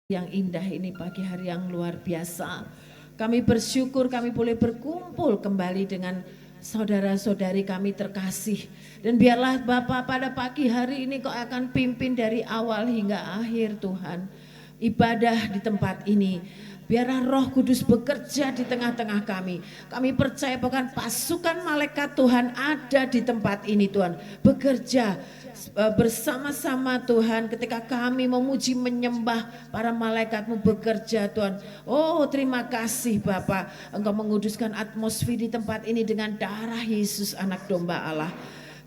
Yang indah ini, pagi hari yang luar biasa. Kami bersyukur kami boleh berkumpul kembali dengan saudara-saudari kami terkasih. Dan biarlah Bapak pada pagi hari ini Kau akan pimpin dari awal hingga akhir Tuhan. Ibadah di tempat ini. Biarlah Roh Kudus bekerja di tengah-tengah kami. Kami percaya bahkan pasukan malaikat Tuhan ada di tempat ini Tuhan. Bekerja bersama-sama Tuhan ketika kami memuji menyembah para malaikat-Mu bekerja Tuhan. Oh terima kasih Bapa, Engkau menguduskan atmosfer di tempat ini dengan darah Yesus anak domba Allah.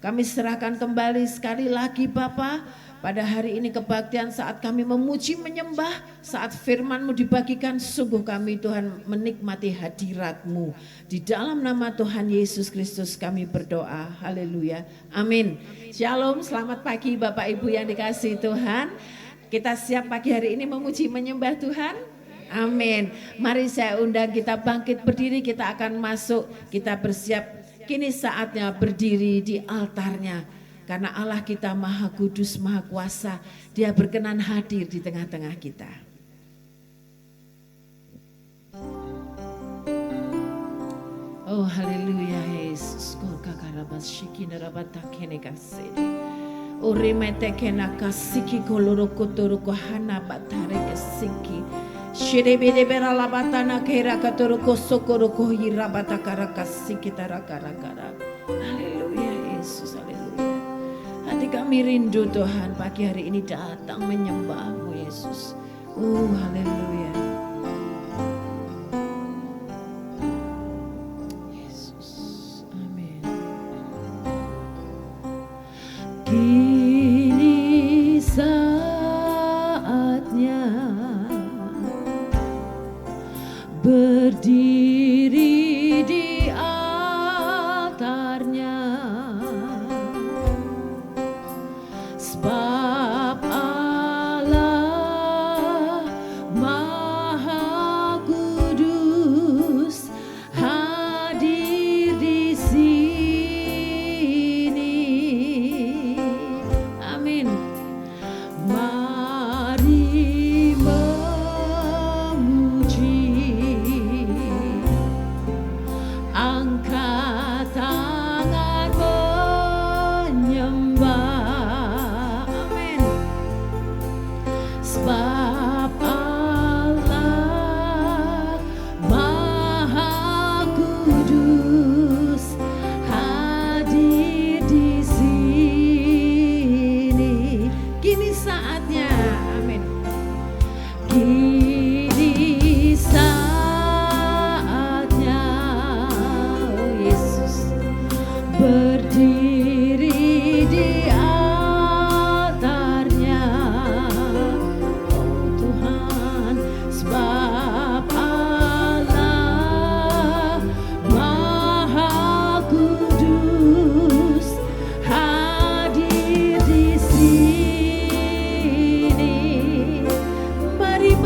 Kami serahkan kembali sekali lagi Bapa pada hari ini kebaktian saat kami memuji menyembah, saat firman-Mu dibagikan, sungguh kami Tuhan menikmati hadirat-Mu. Di dalam nama Tuhan Yesus Kristus kami berdoa. Haleluya. Amin. Shalom, selamat pagi Bapak Ibu yang dikasihi Tuhan. Kita siap pagi hari ini memuji menyembah Tuhan. Amin. Mari saya undang kita bangkit berdiri, kita akan masuk, kita bersiap. Kini saatnya berdiri di altarnya. Karena Allah kita Maha Kudus, Maha Kuasa, Dia berkenan hadir di tengah-tengah kita. Oh haleluya Yesus. Haleluya Yesus, haleluya. Hati kami rindu Tuhan pagi hari ini datang menyembah-Mu Yesus. Haleluya. Yesus, amin. Kini saatnya berdiri di altarnya. Sebab Allah Maha Kudus hadir di sini. Amin. Mari memuji, angkat tangan menyembah. Sebab Allah Maha Kudus hadir di sini. Kini saatnya, amin. Kini saatnya, oh Yesus, berdiri di altarnya. Sebab Allah Maha Kudus hadir di sini. Mari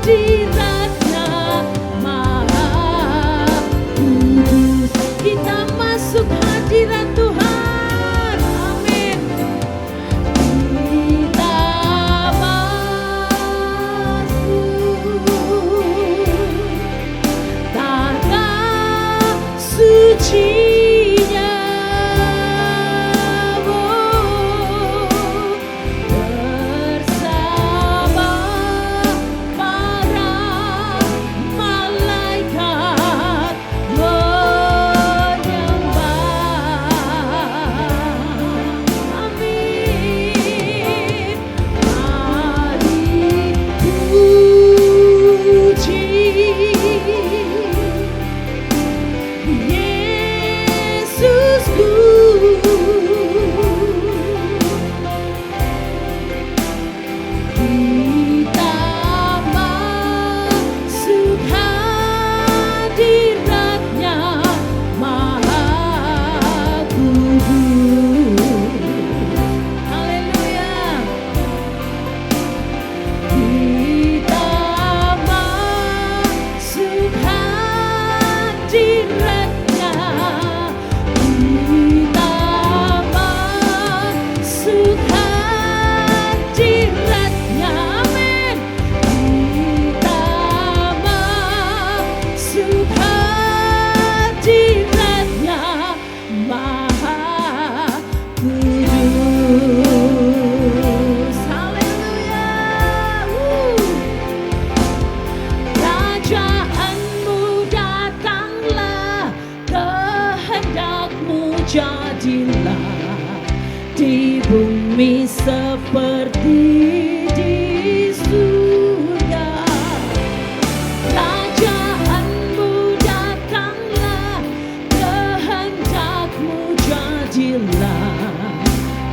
hadiratnya Maha Kudus. Kita masuk hadirat Tuhan, amin. Kita masuk tanah sucinya, bersama para malaikat menyembah, amin. Mari puji Yesusku, kita masuk hadiratnya Maha Kudus. Haleluya. Kita masuk hadiratnya, kita masuk hadiratnya, amin. Kita masuk hadiratnya Maha Kudus. Haleluya. Kerajaanmu datanglah, kehendakmu jadilah di bumi seperti di surga. Kerajaanmu datanglah, kehendakmu jadilah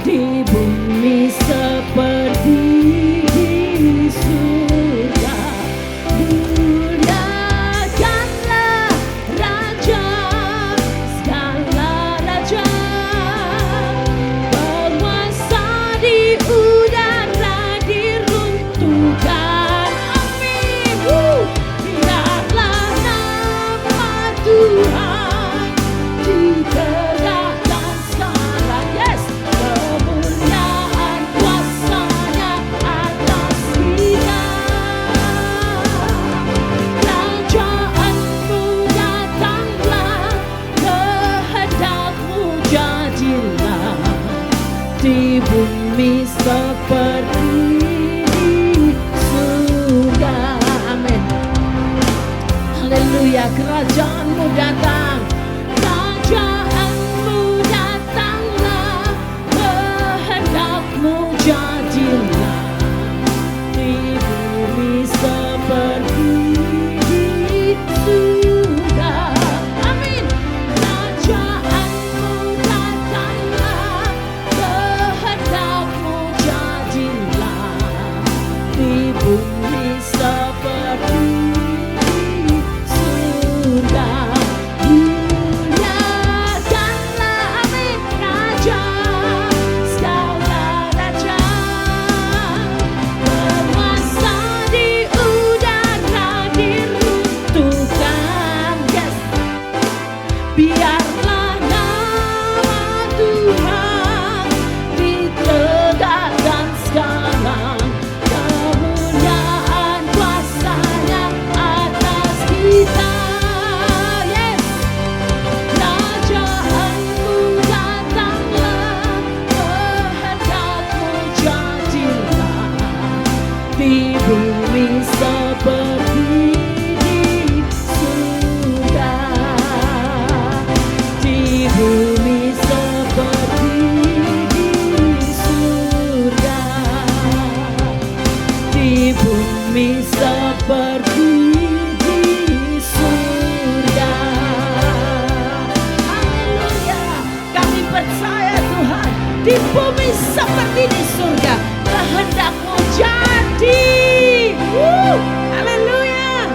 di bumi seperti di surga. Muliakanlah Raja segala raja, penguasa di udara diruntuhkan, amin. Biarlah nama Tuhan ditegakkan sekarang, yes. Kemuliaan kuasanya atas kita. Kerajaanmu datanglah, kehendakmu jadilah di bumi seperti di surga, amin. Haleluya. Kerajaanmu datang, kerajaanmu datanglah, kehendakmu jadilah di bumi seperti di surga, amin. Kerajaanmu datanglah, kehendakmu jadilah di bumi seperti di surga. Muliakanlah, amin, Raja segala raja, penguasa di udara diruntuhkan, yes. Biarlah nama Tuhan ditegakkan sekarang. Kemuliaan kuasanya atas kita, yes. Kerajaanmu datanglah, kehendakmu jadilah di bumi seperti di surga, di bumi seperti di surga, di bumi seperti di surga. Haleluya. Kami percaya Tuhan, di bumi seperti di surga, kehendak-Mu jadi. Haleluya.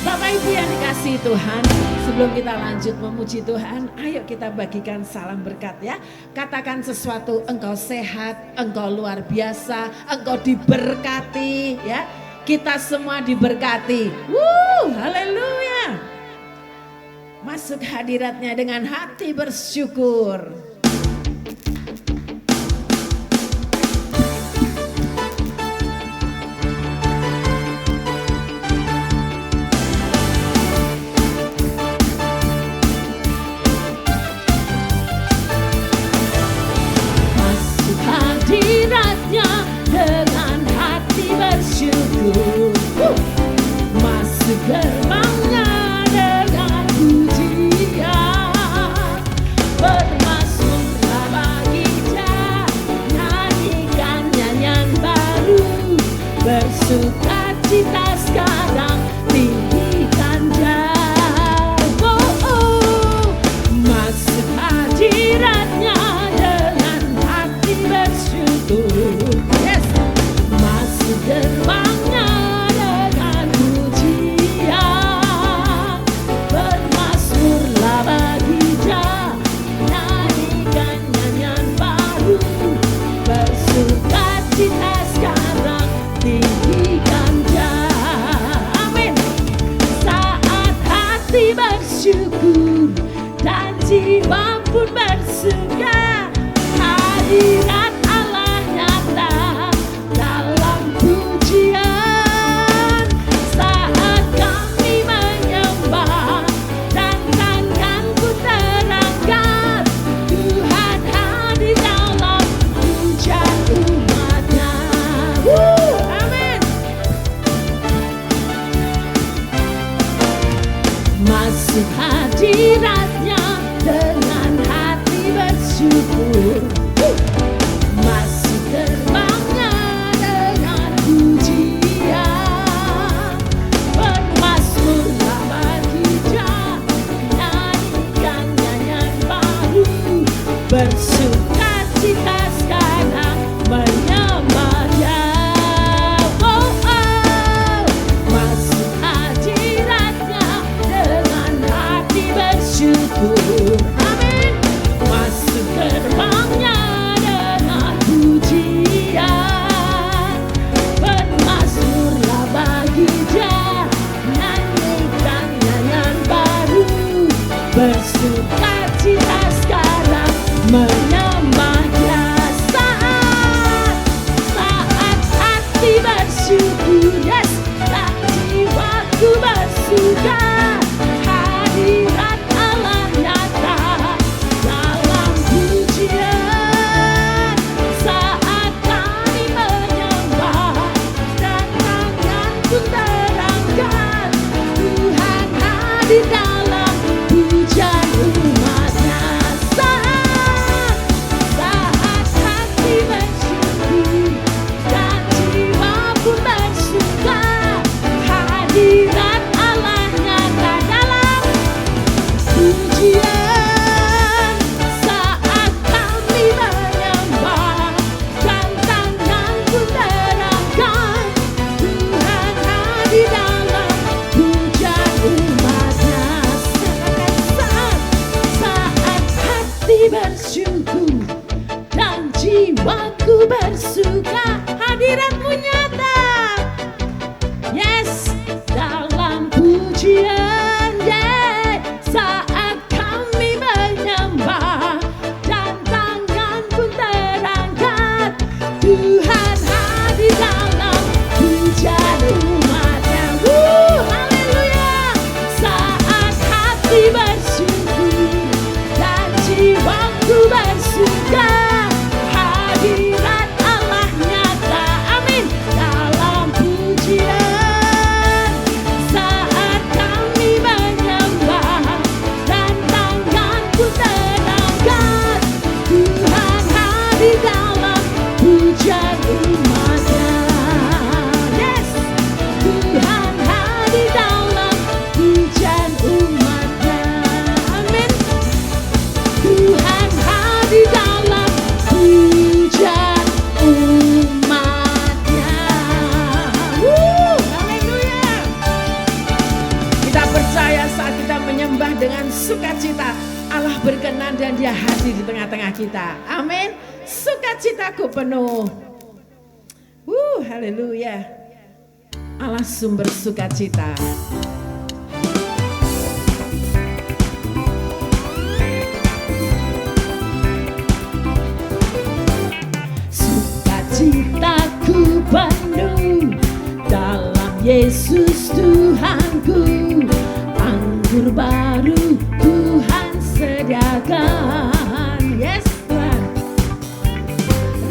Bapak Ibu yang dikasihi Tuhan, sebelum kita lanjut memuji Tuhan, ayo kita bagikan salam berkat ya. Katakan sesuatu, engkau sehat, engkau luar biasa, engkau diberkati ya. Kita semua diberkati. Haleluya. Masuk hadiratnya dengan hati bersyukur. Masuk gerbangnya dengan pujian, bermasmurlah bagi Dia, nyanyikan nyanyian baru, bersukacita sekarang, tinggikan Dia. Masuk hadiratnya dengan hati bersyukur. Yes. Masuk gerbangnya dengan pujian, bermasmurlah bagi Dia, nyanyikan nyanyian baru, bersukacita sekarang, tinggikan Dia. Amin. Saat hati bersyukur dan jiwa pun bersuka, hadirat Allah nyata dalam pujian. Saat kami menyembah dan tangan ku terangkat, Tuhan hadir dalam pujian umat-Nya. Amin. Masuk hadirat-Nya dengan hati bersyukur. Masuk gerbangnya dengan pujian, bermasmurlah bagi Dia, nyanyikan nyanyian baru, bersukacita sekarang, menyembah Dia. Masuk hadirat-Nya dengan hati bersyukur. Amin. Masuk gerbangnya dengan pujian, bermasmurlah bagi Dia, nyanyikan nyanyian baru, bersukacita sekarang, menyembah Dia. Saat hati bersyukur, yes, dan jiwaku bersuka, hadirat Allah nyata dalam pujian. Saat kami menyembah dan tangan ku terangkat, Tuhan hadir dalam pujian umat-Nya. Saat hati bersyukur dan jiwa pun bersuka, hadirat Allah nyata dalam pujian. Saat kami menyembah dan tangan ku terangkat, Tuhan hadir dalam pujian umat-Nya. Saat hati bersyukur dan jiwaku bersuka, hadirat-Mu nyata. Yes, dalam pujian, yeah. Saat kami menyembah dan tangan pun terangkat, Tuhan hadir dalam pujian umat-Nya. Haleluya. Saat hati bersyukur dan jiwaku bersuka, hadirat Allah nyata. Amin. Dalam pujian. Saat kami menyembah dan tangan ku terangkat, Tuhan hadir dalam pujian umat-Nya. Yes, Tuhan hadir dalam pujian umat-Nya. Amin. Tuhan hadir dalam pujian umat-Nya. Haleluya. Kita percaya saat kita menyembah dengan sukacita, Allah berkenan dan Dia hadir di tengah-tengah kita. Amin. Sukacitaku penuh. Haleluya. Allah sumber sukacita. Sukacitaku penuh dalam Yesus Tuhanku, anggur baru Tuhan sediakan. Yes Tuhan,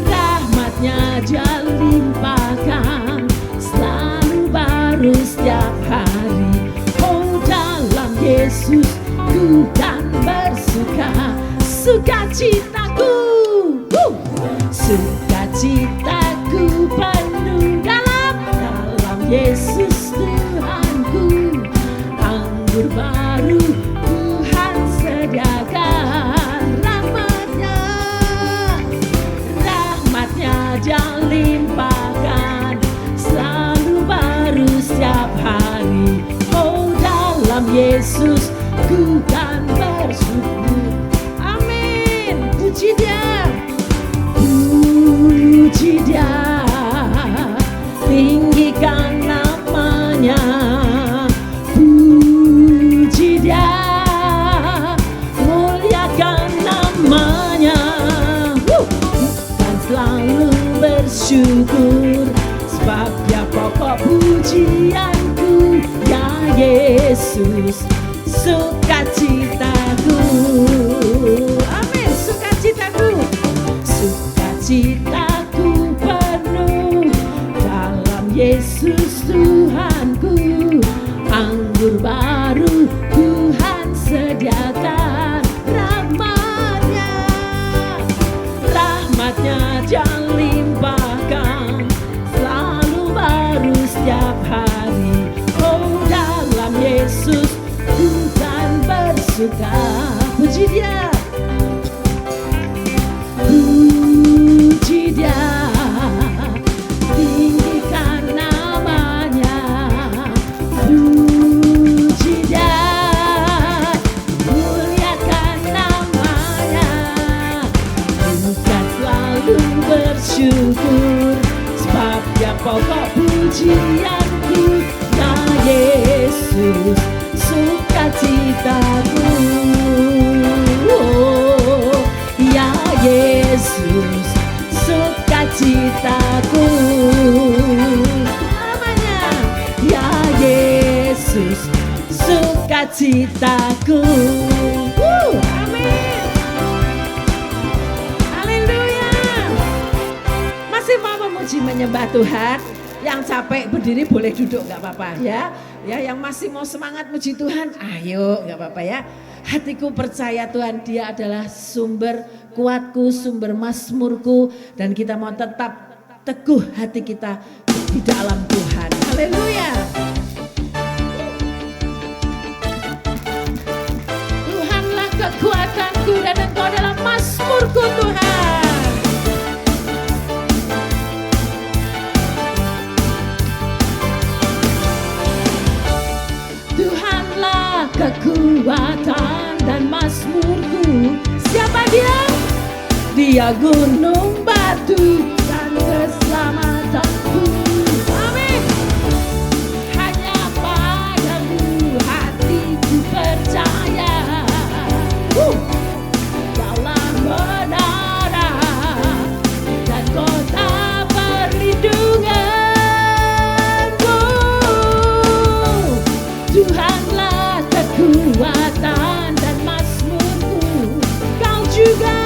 rahmatnya Dia limpahkan, selalu baru setiap hari. Oh dalam Yesus ku kan bersuka, sukacitaku, sukacitaku penuh dalam Yesus Tuhanku, anggur baru Tuhan sediakan. Rahmatnya Dia limpahkan, selalu baru setiap hari. Oh dalam Yesus ku kan bersyukur. Amin. Puji Dia, puji Dia, tinggikan namanya. Puji Dia, muliakan namanya. Dan selalu bersyukur, sebab Dia pokok pujianku. Ya Yesus, sukacitaku. Amin. Sukacitaku, sukacitaku penuh dalam Yesus Tuhanku, anggur baru Tuhan sediakan. Rahmatnya Dia limpahkan, selalu baru setiap hari. Oh dalam Yesus Tuhan bersuka. Puji Dia, puji Dia, tinggikan namanya. Puji Dia, muliakan namanya. Bukan selalu bersyukur, sebab Dia pokok pujianku. Ya Yesus, sukacitaku. Oh, ya Yesus, sukacitaku. Namanya Ya Yesus, sukacitaku. Amin. Haleluya. Masih mau memuji menyembah Tuhan? Yang capek berdiri boleh duduk, gak apa-apa ya. Ya, yang masih mau semangat muji Tuhan, ayo, gak apa-apa ya. Hatiku percaya Tuhan, Dia adalah sumber kuatku, sumber mazmurku, dan kita mau tetap teguh hati kita di dalam Tuhan. Haleluya. Tuhanlah kekuatanku dan Engkau adalah mazmurku Tuhan. Tuhanlah kekuatan dan mazmurku. Siapa Dia? Dia gunung batu dan keselamatanku. Amin. Hanya padamu hatiku percaya. Dalam menara dan kota perlindunganmu. Tuhanlah kekuatan dan mazmurku. Kau juga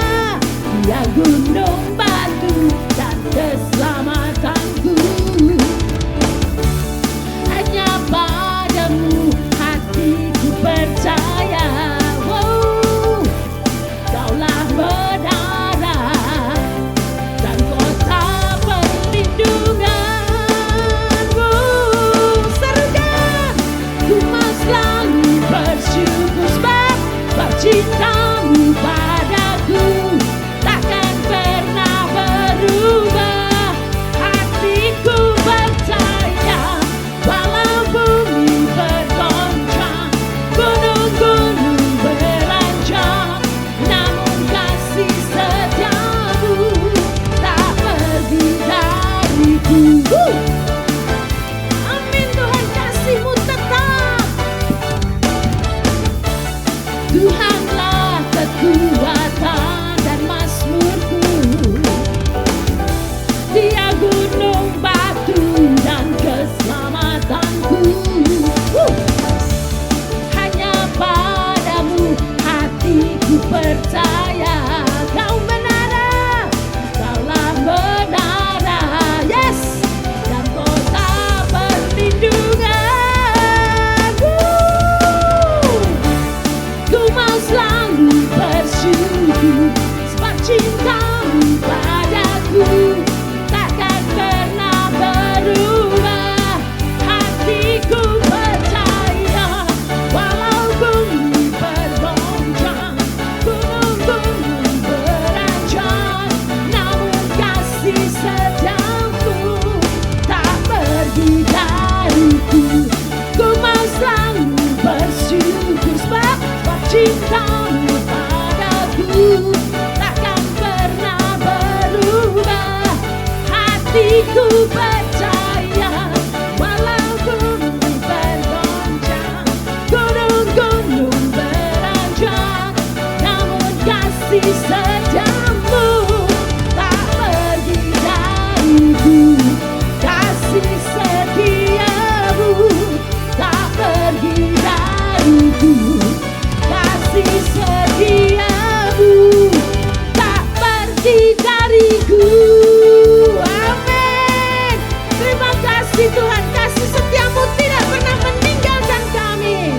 Dia gunung batu dan cintamu padaku takkan pernah berubah. Hatiku percaya walaupun bergoncang, gunung-gunung beranjak, namun kasih setiamu tak pergi dariku. Kasih setiamu tak pergi dariku. Kasih setiamu tak pergi dariku. Amin. Terima kasih Tuhan, kasih setiamu tidak pernah meninggalkan kami.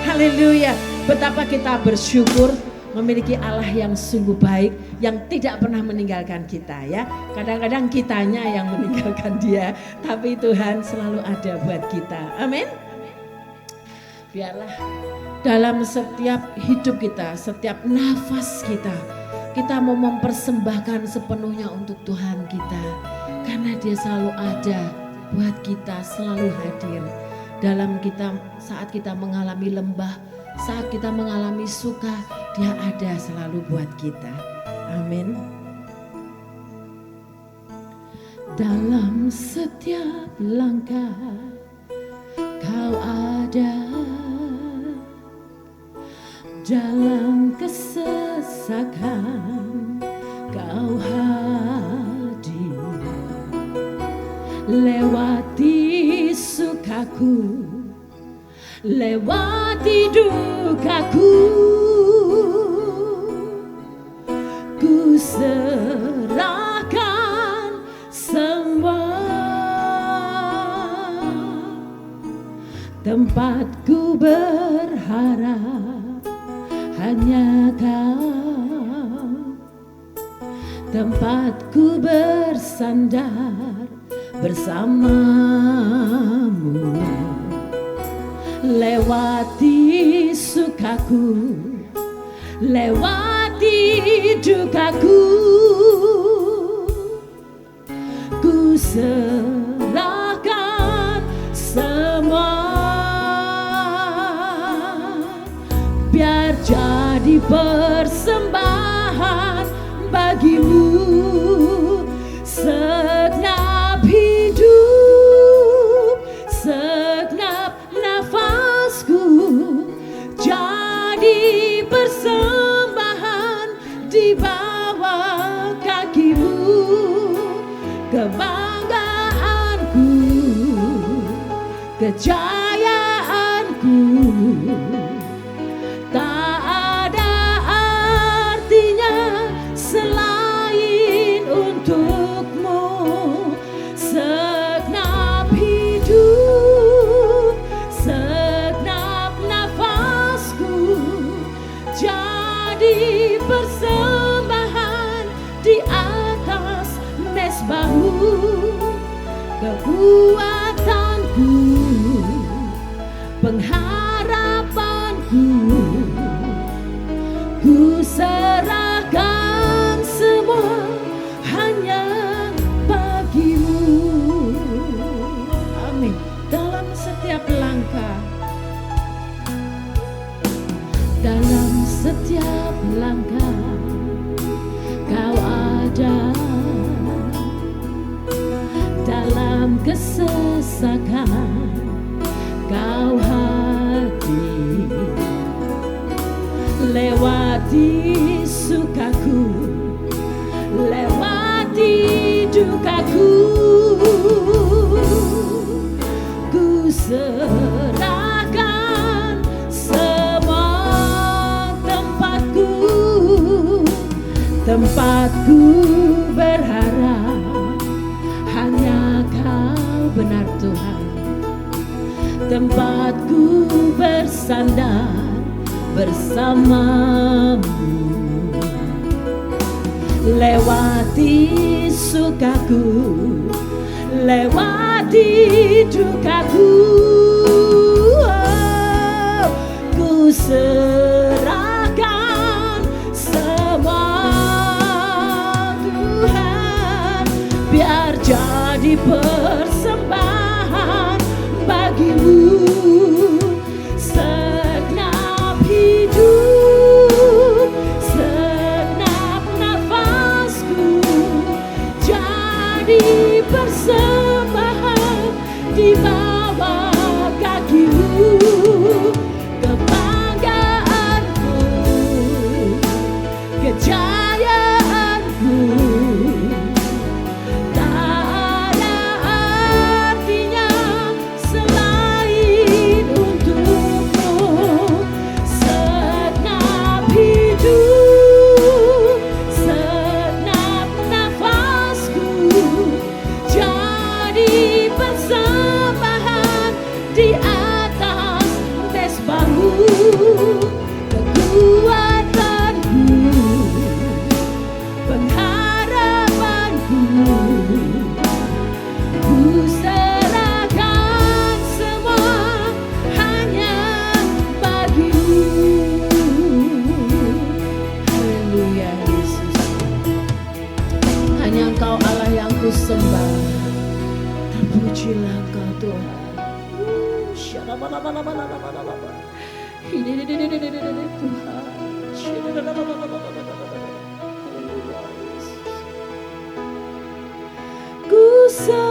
Haleluya. Betapa kita bersyukur memiliki Allah yang sungguh baik, yang tidak pernah meninggalkan kita ya. Kadang-kadang kitanya yang meninggalkan dia, tapi Tuhan selalu ada buat kita. Amin. Biarlah dalam setiap hidup kita, setiap nafas kita mau mempersembahkan sepenuhnya untuk Tuhan kita. Karena dia selalu ada buat kita, selalu hadir dalam kita saat kita mengalami lembah, saat kita mengalami suka, dia ada selalu buat kita. Amin. Dalam setiap langkah kau ada, dalam kesesakan kau hadir, lewati sukaku, lewati dukaku, ku serahkan semua. Tempatku berharap hanya kau, tempatku bersandar bersamamu. Lewati sukaku, lewati dukaku, ku serahkan semua. Biar jadi persembahan bagimu, segenap hidup, segenap nafasku, jadi persembahan di bawah kakimu. Kebanggaanku, kejayaanku, tak ada artinya selain untukmu. Segenap hidup, segenap nafasku, jadi persembahan di atas mesbahmu. Kekuatanku, pengharapanku, ku serahkan semua hanya bagimu. Amin. Dalam setiap langkah, dalam setiap langkah kau ada, dalam kesesakan kau hadir, lewati sukaku, lewati dukaku, ku serahkan semua. Tempatku, tempatku berharap hanya kau benar Tuhan. Tempatku bersandar bersamamu, lewati sukaku, lewati dukaku, ku serahkan semua Tuhan. Biar jadi persembahan bagimu, segenap hidup, bawah kakimu, kebanggaanku, kejayaanku. Tak ada artinya selain untukmu. Segenap hidup, segenap nafasku jadi persembahan di atas mesbahmu. Kekuatanku, pengharapanku, ku serahkan semua hanya bagimu. Haleluya Yesus, hanya Engkau Allah yang ku sembah. Terpujilah Engkau Tuhan. Ku sembah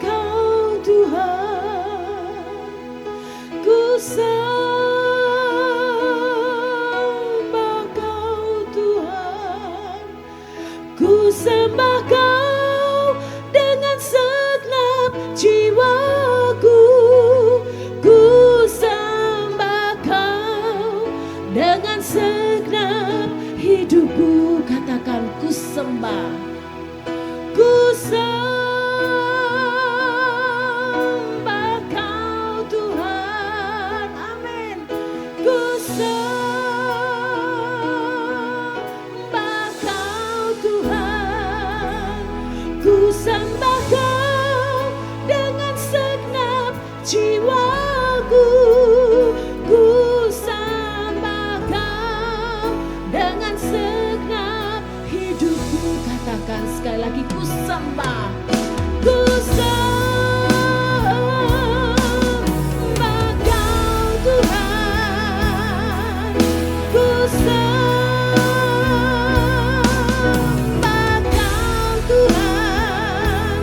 Kau Tuhan, ku sembah Kau Tuhan, ku sembah Kau dengan segenap jiwaku, ku sembah Kau dengan segenap hidupku. Katakan ku sembah, ku sembah Kau Tuhan, amin. Ku sembah Kau Tuhan, ku sembah Kau dengan segenap jiwaku, ku sembah Kau dengan segenap hidupku. Katakan sekali lagi, ku sembah, ku sembah Kau Tuhan, ku sembah Kau Tuhan,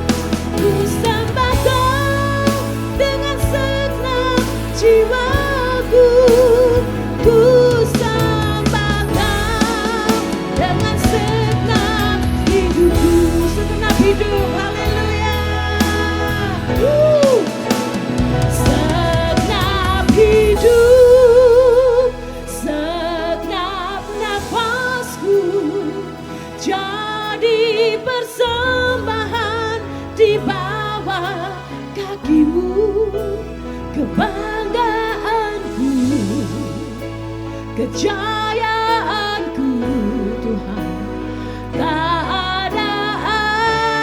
ku sembah Kau dengan segenap jiwaku, ku sembah Kau dengan segenap hidupku, segenap hidup. Haleluya. Segenap hidup, segenap nafasku jadi persembahan di bawah kakimu. Kebanggaanku, kejayaanku Tuhan, tak ada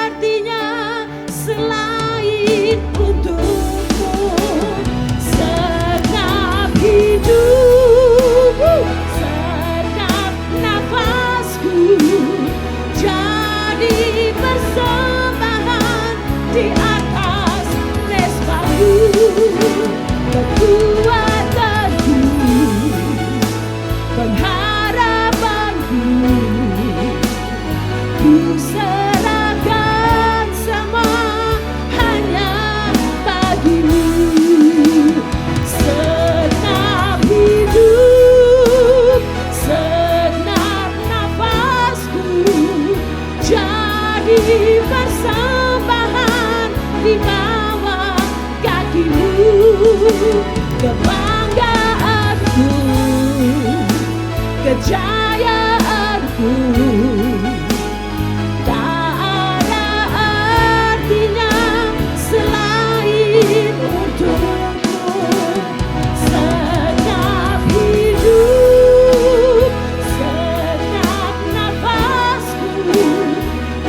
artinya selain untukmu. Segenap hidup, segenap nafasku jadi persembahan di atas mesbahmu. Kekuatanku, pengharapanku, ku serahkan semua hanya bagimu. Segenap hidup, segenap nafasku jadi persembahan di bawah kakimu. Kebanggaanku, kejayaanku, tak ada artinya selain untukmu. Segenap hidup, segenap nafasku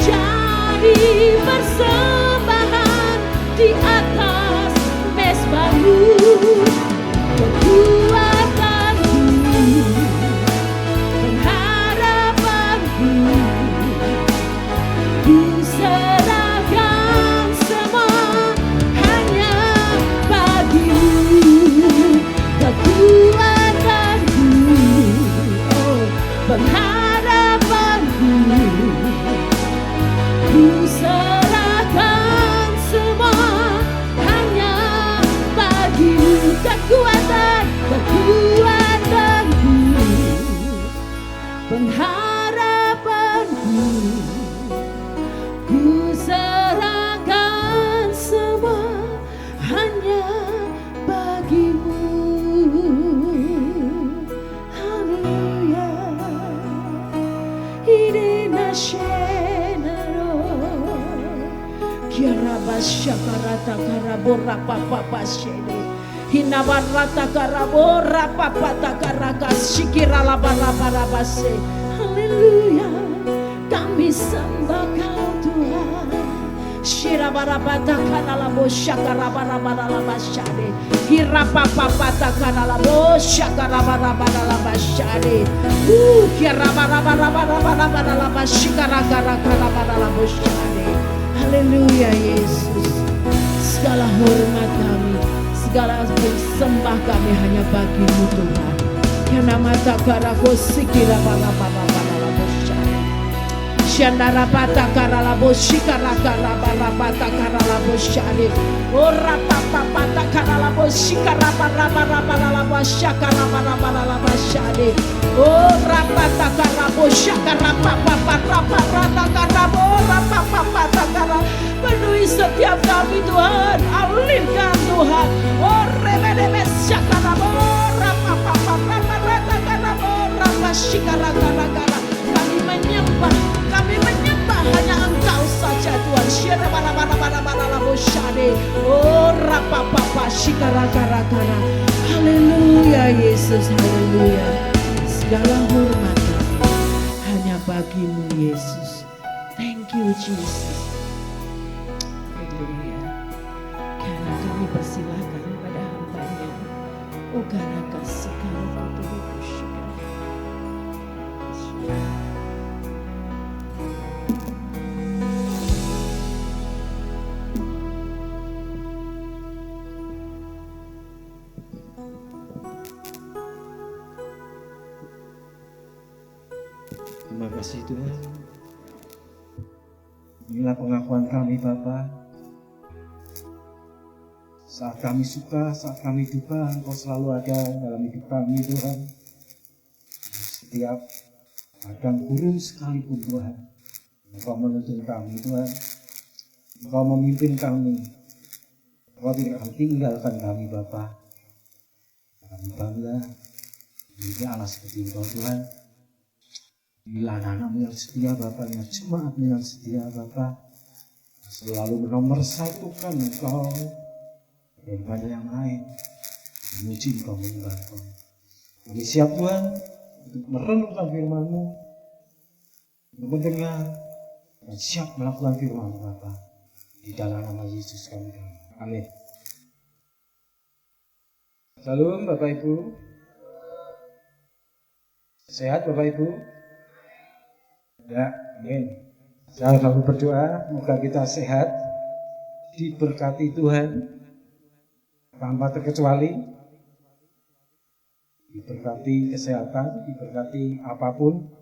jadi persembahan di atas mesbahmu. Kekuatanku, ku serahkan semua hanya bagimu. Haleluya. Irina shenaro kiarabasha karata karabora papa shene hinabarata karabora papa takaraka shikira labarabase. Haleluya. Kami sembah Kau Tuhan. Shirabarabata kanalabo shakarabarabaralabashade hirapapapata kanalabo shakarabarabaralabashade kirabarabarabarabarabarabarabashikarakarabarabarabashade. Haleluya Yesus. Segala hormat kami, segala sembah kami hanya bagi-Mu Tuhan. Karena mata karaku sikira barabarabaralabashade Shandara pata karalabo shikara karabata karalabo shade ora papa pata karalabo shikara barabarabarabalabo shakara barabarabarabalabo shade ora pata karabo shakara papa pata pata karabo ora papa pata kara. Penuhi setiap kami Tuhan, alirkan Tuhan. Ore bebe shakara ora papa pata karabo ora shikara kara. Kami menyembah hanya Engkau saja Tuhan. Oh rapapapa shikara-kara-kara. Haleluya Yesus, haleluya. Segala hormat hanya bagi-Mu Yesus. Thank you Jesus. Haleluya. Karena kami persilahkan pada hamba-Nya. Oh karena kasih kami Terima kasih Tuhan. Inilah pengakuan kami Bapa. Saat kami suka, saat kami duka, Engkau selalu ada dalam hidup kami Tuhan. Setiap padang gurun sekalipun Tuhan, Engkau menuntun kami Tuhan. Engkau memimpin kami. Engkau tidak akan tinggalkan kami Bapa. Kami bangga menjadi anak seperti Engkau Tuhan. Bila anak-Mu yang setia Bapa, yang jemaat-Mu yang setia Bapa, selalu menomorsatukan Engkau daripada yang lain. Memuji Engkau, menyembah Engkau. Kami siap Tuhan untuk merenungkan firman-Mu, untuk mendengar dan siap melakukan firman-Mu Bapa. Di dalam nama Yesus kami. Amin. Salam Bapak Ibu. Sehat Bapak Ibu? Ya, amin. Saya selalu berdoa, semoga kita sehat, diberkati Tuhan, tanpa terkecuali, diberkati kesehatan, diberkati apapun,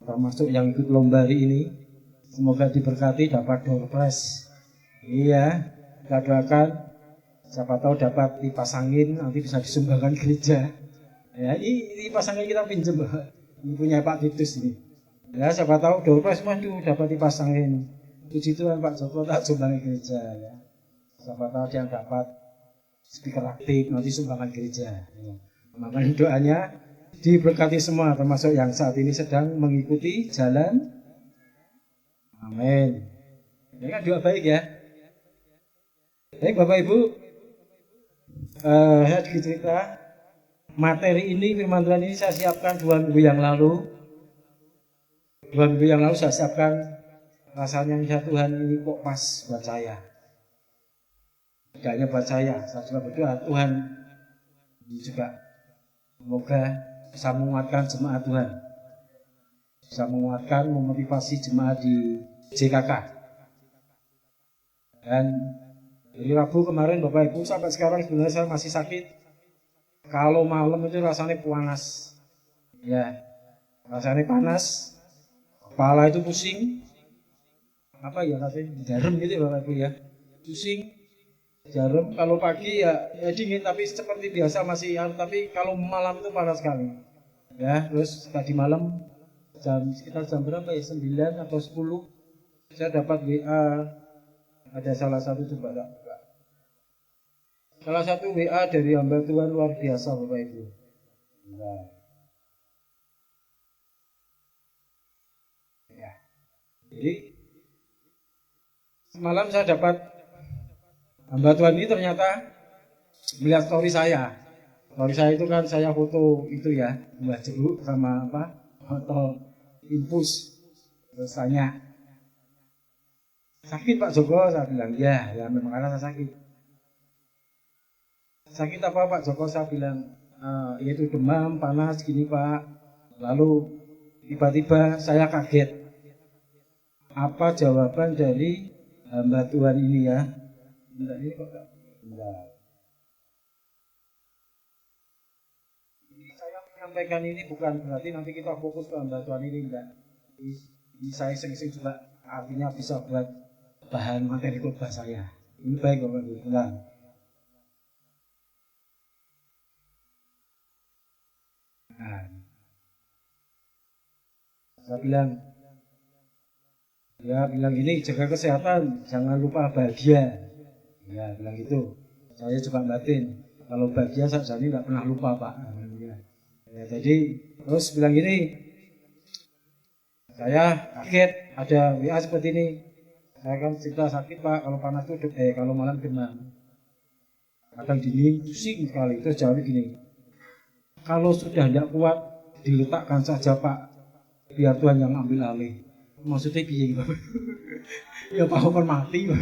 termasuk yang ikut lomba hari ini, semoga diberkati dapat door prize. Iya, kita doakan, siapa tahu dapat dipasangin, nanti bisa disumbangkan gereja. Ya, ini pasangin kita pinjam, ini punya Pak Titus ini. Ya siapa tahu door prize waduh dapat dipasangin. Puji Tuhan Pak Joko tak sumbangan gereja ya. Siapa tahu dia dapat speaker aktif nanti sumbangan gereja. Ya. Makanya doanya diberkati semua termasuk yang saat ini sedang mengikuti jalan. Amin. Ini kan doa baik ya. Baik Bapak Ibu, saya cerita materi ini firman Tuhan ini saya siapkan 2 minggu yang lalu. 2 minggu yang lalu saya siapkan, rasanya ya Tuhan ini kok pas buat saya. Tidak hanya buat saya juga berdoa Tuhan ini juga semoga bisa menguatkan jemaat Tuhan, bisa menguatkan, memotivasi jemaat di JKK. Dan dari Rabu kemarin Bapak Ibu sampai sekarang sebenarnya saya masih sakit. Kalau malam itu rasanya panas, ya rasanya panas. Kepala itu pusing, apa ya katanya, jarum gitu ya Bapak Ibu ya, pusing, jarum. Kalau pagi ya dingin tapi seperti biasa masih, tapi kalau malam itu panas sekali. Ya, terus tadi malam sekitar jam berapa ya, 9 atau 10 saya dapat WA, ada salah satu, coba tak buka. Salah satu WA dari hamba Tuhan luar biasa Bapak Ibu. Nah. Ya. Jadi semalam saya dapat hamba Tuhan ini ternyata melihat story saya. Story saya itu kan saya foto itu ya, buah jeruk sama apa, foto infus. Terus tanya, sakit Pak Joko? Saya bilang, ya memang karena saya sakit. Sakit apa Pak Joko? Saya bilang, yaitu demam, panas gini Pak. Lalu tiba-tiba saya kaget. Apa jawaban dari hamba Tuhan ini ya? Bentar, ini kok enggak. Saya menyampaikan ini bukan berarti nanti kita fokus ke hamba Tuhan ini, enggak. Ini saya sing-sing juga artinya bisa buat bahan materi khotbah saya. Ini baik Bapak Ibu. Nah. Saya bilang, ya bilang ini jaga kesehatan, jangan lupa bahagia. Ya bilang gitu. Saya juga batin, kalau bahagia saya nggak pernah lupa Pak. Ya, jadi terus bilang gini, saya kaget ada WA seperti ini. Saya kan cerita sakit Pak, kalau panas itu kalau malam demam. Kadang dingin, pusing sekali. Terus jawab gini, kalau sudah tidak kuat diletakkan saja Pak, biar Tuhan yang ambil alih. Maksudnya piye Pak? Ya Pak kan mati Pak.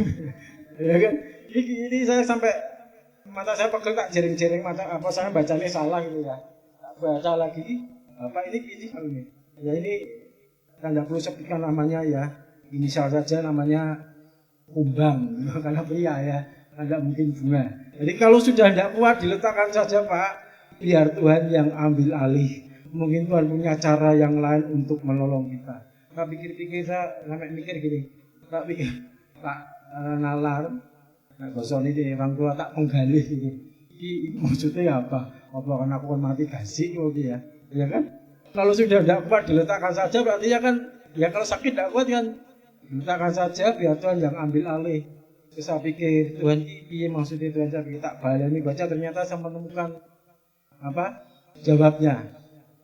Ya kan? Ini saya sampai mata saya pegel tak jering-jering mata, apa saya bacanya salah gitu ya. Tak baca lagi, apa ini kalau ini. Ya ini kan tidak perlu sebutkan namanya ya, inisial saja namanya Kumbang, karena pria ya, tidak mungkin bunga. Jadi kalau sudah tidak kuat diletakkan saja Pak, biar Tuhan yang ambil alih. Mungkin Tuhan punya cara yang lain untuk menolong kita. Tak pikir-pikir saya sampai mikir gini, tak pikir, tak nalar, tak gosok ini orang tua tak menggali ini. Ini maksudnya apa? Apa karena aku kan mati kasih gitu ya, ya kan? Kalau sudah tidak kuat diletakkan saja berarti ya kan, ya kalau sakit tidak kuat kan diletakkan saja biar Tuhan yang ambil alih. Terus saya pikir Tuhan ini maksudnya Tuhan saya pikir tak baleni baca ternyata saya menemukan apa jawabnya.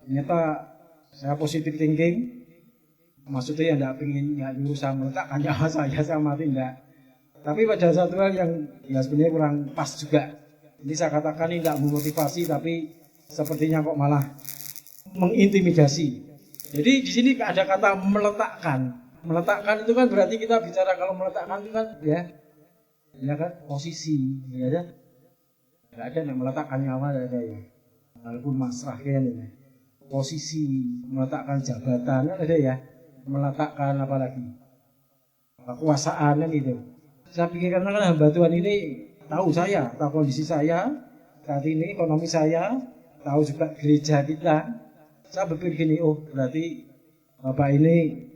Ternyata saya positif thinking, maksudnya ya tidak ingin ya nyuruh saya meletakkan nyawa saya mati enggak. Tapi pada satu hal yang ya sebenarnya kurang pas juga. Ini saya katakan ini tidak memotivasi tapi sepertinya kok malah mengintimidasi. Jadi di sini ada kata meletakkan. Meletakkan itu kan berarti kita bicara kalau meletakkan itu kan ya kan posisi, ya kan? Tidak ada yang meletakkan nyawa ada ya. Walaupun masrah kan ya. Posisi, meletakkan jabatan kan ada ya. Meletakkan apa lagi? Kekuasaan kan itu. Saya pikir karena kan hamba Tuhan ini tahu saya, tahu kondisi saya saat ini, ekonomi saya, tahu juga gereja kita. Saya berpikir gini, oh berarti Bapak ini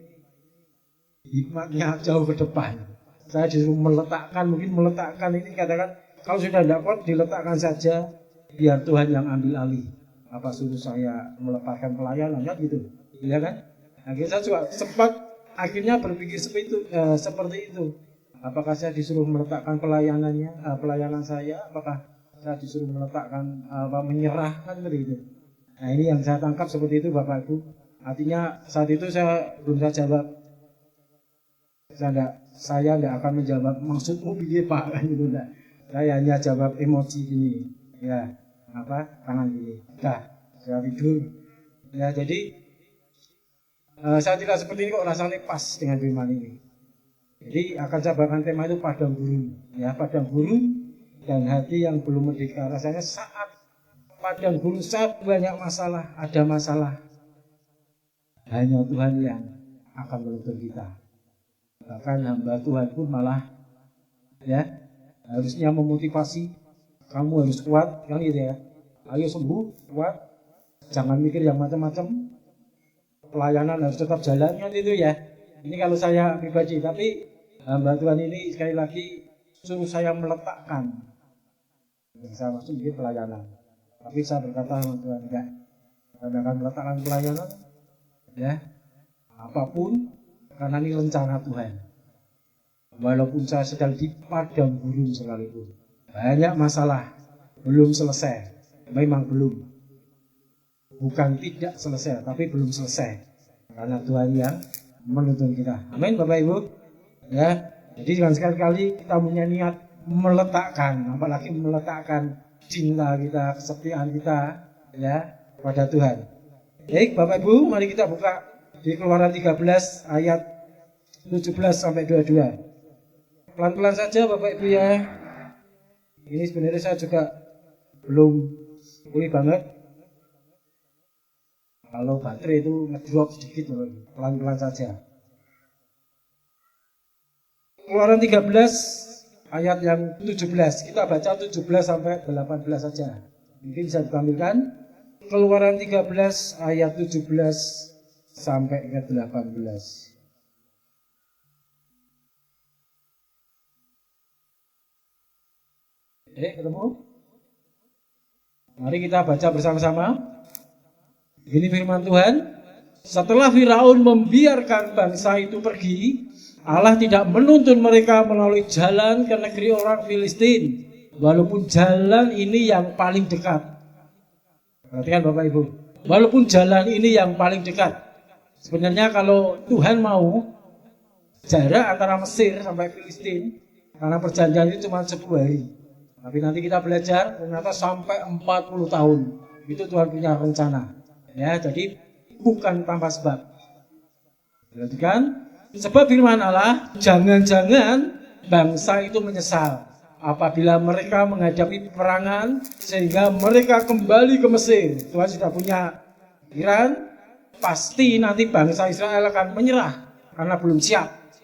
hikmatnya jauh ke depan. Saya disuruh meletakkan, mungkin meletakkan ini katakan kalau sudah tidak kuat diletakkan saja biar Tuhan yang ambil alih. Apa suruh saya melepaskan pelayanan kan gitu, ya kan? Akhirnya saya juga sempat akhirnya berpikir seperti itu. Apakah saya disuruh meletakkan pelayanan saya? Apakah saya disuruh meletakkan menyerahkan begitu? Nah ini yang saya tangkap seperti itu Bapak Ibu. Artinya saat itu saya belum saya jawab. Saya tidak akan menjawab maksudmu piye Pak kan gitu enggak. Saya hanya jawab emosi gini. Ya, tangan gini. Dah, saya tidur. Ya, jadi saya tidak seperti ini kok rasanya pas dengan firman ini. Jadi akan saya bawakan tema itu padang gurun. Ya, padang gurun dan hati yang belum merdeka. Rasanya saat padang gurun saat banyak masalah, ada masalah. Hanya Tuhan yang akan menuntun kita. Bahkan hamba Tuhan pun malah ya harusnya memotivasi kamu harus kuat kan gitu ya. Ayo sembuh, kuat. Jangan mikir yang macam-macam. Pelayanan harus tetap jalan kan itu ya. Ini kalau saya pribadi, tapi hamba Tuhan ini sekali lagi suruh saya meletakkan. Yang saya maksud mungkin pelayanan. Tapi saya berkata sama Tuhan enggak. Kami akan meletakkan pelayanan ya apapun karena ini rencana Tuhan. Walaupun saya sedang di padang gurun sekalipun. Banyak masalah, belum selesai. Memang belum. Bukan tidak selesai, tapi belum selesai. Karena Tuhan yang menuntun kita. Amin Bapak Ibu. Ya, jadi jangan sekali-kali kita punya niat meletakkan, apalagi meletakkan cinta kita, kesetiaan kita ya pada Tuhan. Baik Bapak Ibu, mari kita buka di Keluaran 13 ayat 17 sampai 22. Pelan-pelan saja Bapak Ibu ya. Ini sebenarnya saya juga belum pulih banget. Kalau baterai itu ngedrop sedikit, pelan-pelan saja. Keluaran 13 ayat yang 17. Kita baca 17 sampai 18 saja. Mungkin bisa ditampilkan. Keluaran 13 ayat 17 sampai ke 18. Ketemu? Mari kita baca bersama-sama. Ini firman Tuhan. Setelah Firaun membiarkan bangsa itu pergi, Allah tidak menuntun mereka melalui jalan ke negeri orang Filistin, walaupun jalan ini yang paling dekat. Perhatikan Bapak Ibu, walaupun jalan ini yang paling dekat. Sebenarnya kalau Tuhan mau, jarak antara Mesir sampai Filistin, karena perjanjian itu cuma 10 hari. Tapi nanti kita belajar ternyata sampai 40 tahun. Itu Tuhan punya rencana. Ya, jadi bukan tanpa sebab. Perhatikan, sebab firman Allah, jangan-jangan bangsa itu menyesal apabila mereka menghadapi peperangan sehingga mereka kembali ke Mesir. Tuhan sudah punya pikiran, pasti nanti bangsa Israel akan menyerah karena belum siap.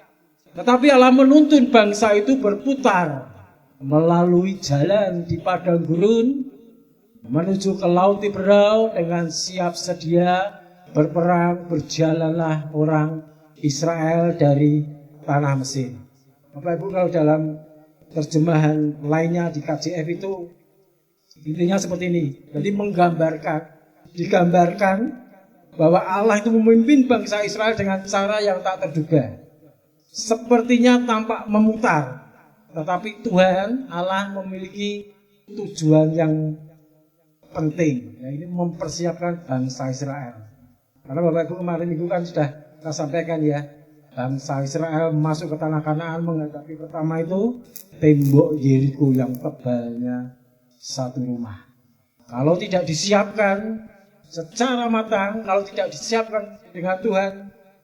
Tetapi Allah menuntun bangsa itu berputar melalui jalan di padang gurun menuju ke Laut Tiberau dengan siap sedia berperang. Berjalanlah orang Israel dari tanah Mesir. Bapak Ibu, kalau dalam terjemahan lainnya di KJF itu intinya seperti ini. Jadi digambarkan bahwa Allah itu memimpin bangsa Israel dengan cara yang tak terduga. Sepertinya tampak memutar, tetapi Tuhan Allah memiliki tujuan yang penting, yaitu mempersiapkan bangsa Israel. Karena Bapak Ibu kemarin minggu kan sudah saya sampaikan ya, bangsa Israel masuk ke tanah Kanaan menghadapi pertama itu tembok Yeriko yang tebalnya 1 rumah. Kalau tidak disiapkan secara matang, kalau tidak disiapkan dengan Tuhan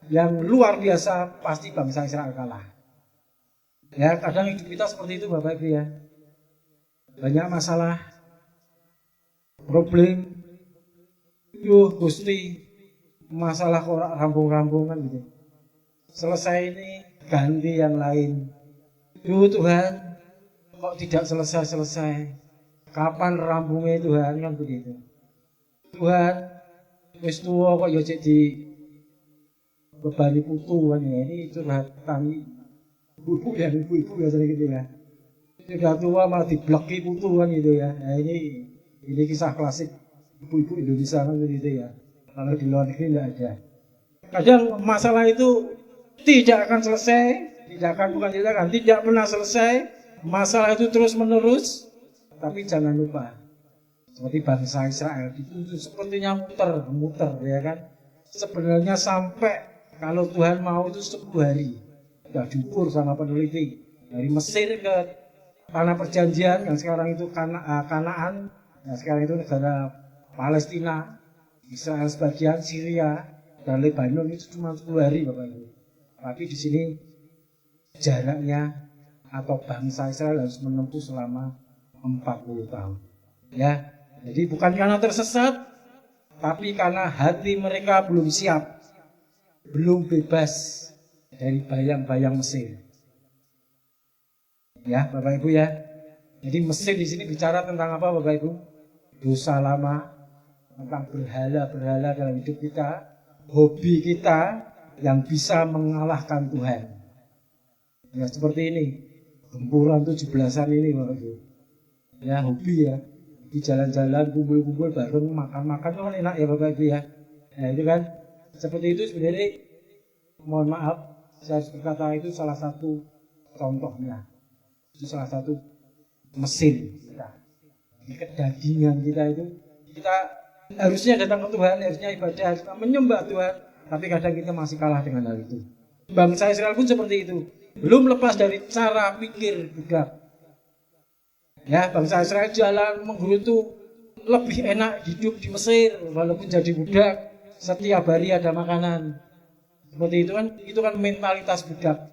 yang luar biasa, pasti bangsa Israel kalah. Ya, kadang hidup kita seperti itu Bapak Ibu ya. Banyak masalah, problem, Gusti, masalah kok rampung-rampungan gitu. Selesai ini ganti yang lain. Tuhan, kok tidak selesai-selesai? Kapan rampungnya Tuhan, kan begitu. Tuhan, wis tuwa kok ya cek di bebani putu kan ya. Ini curhat tani ibu-ibu biasanya gitu ya. Sudah tua malah dibleki putu kan gitu ya. Nah, ini kisah klasik ibu-ibu Indonesia kan gitu ya. Kalau di luar negeri tidak ada. Kadang masalah itu tidak akan selesai, tidak pernah selesai. Masalah itu terus menerus. Tapi jangan lupa, seperti bangsa Israel itu sepertinya muter ya kan. Sebenarnya sampai kalau Tuhan mau itu 10 hari. Sudah diukur sama peneliti. Dari Mesir ke tanah perjanjian yang sekarang itu Kanaan, yang sekarang itu negara Palestina, Israel sebagian, Syria dan Lebanon itu cuma 10 hari Bapak Ibu. Tapi di sini jaraknya atau bangsa Israel harus menempuh selama 40 tahun. Ya, jadi bukan karena tersesat, tapi karena hati mereka belum siap, belum bebas dari bayang-bayang Mesir. Ya, Bapak Ibu ya. Jadi Mesir di sini bicara tentang apa Bapak Ibu? Dosa lama, tentang berhala-berhala dalam hidup kita, hobi kita yang bisa mengalahkan Tuhan. Ya seperti ini, gempuran 17-an ini Bapak Ibu. Ya hobi ya, di jalan-jalan, kumpul-kumpul bareng, makan-makan itu kan enak ya Bapak Ibu ya. Nah itu kan, seperti itu sebenarnya, mohon maaf, saya harus berkata itu salah satu contohnya. Itu salah satu mesin kita. Di kedagingan kita itu, kita harusnya datang ke Tuhan, harusnya ibadah, harusnya menyembah Tuhan, tapi kadang kita masih kalah dengan hal itu. Bangsa Israel pun seperti itu, belum lepas dari cara pikir budak. Ya, bangsa Israel jalan menggerutu, lebih enak hidup di Mesir walaupun jadi budak, setiap hari ada makanan. Seperti itu kan mentalitas budak.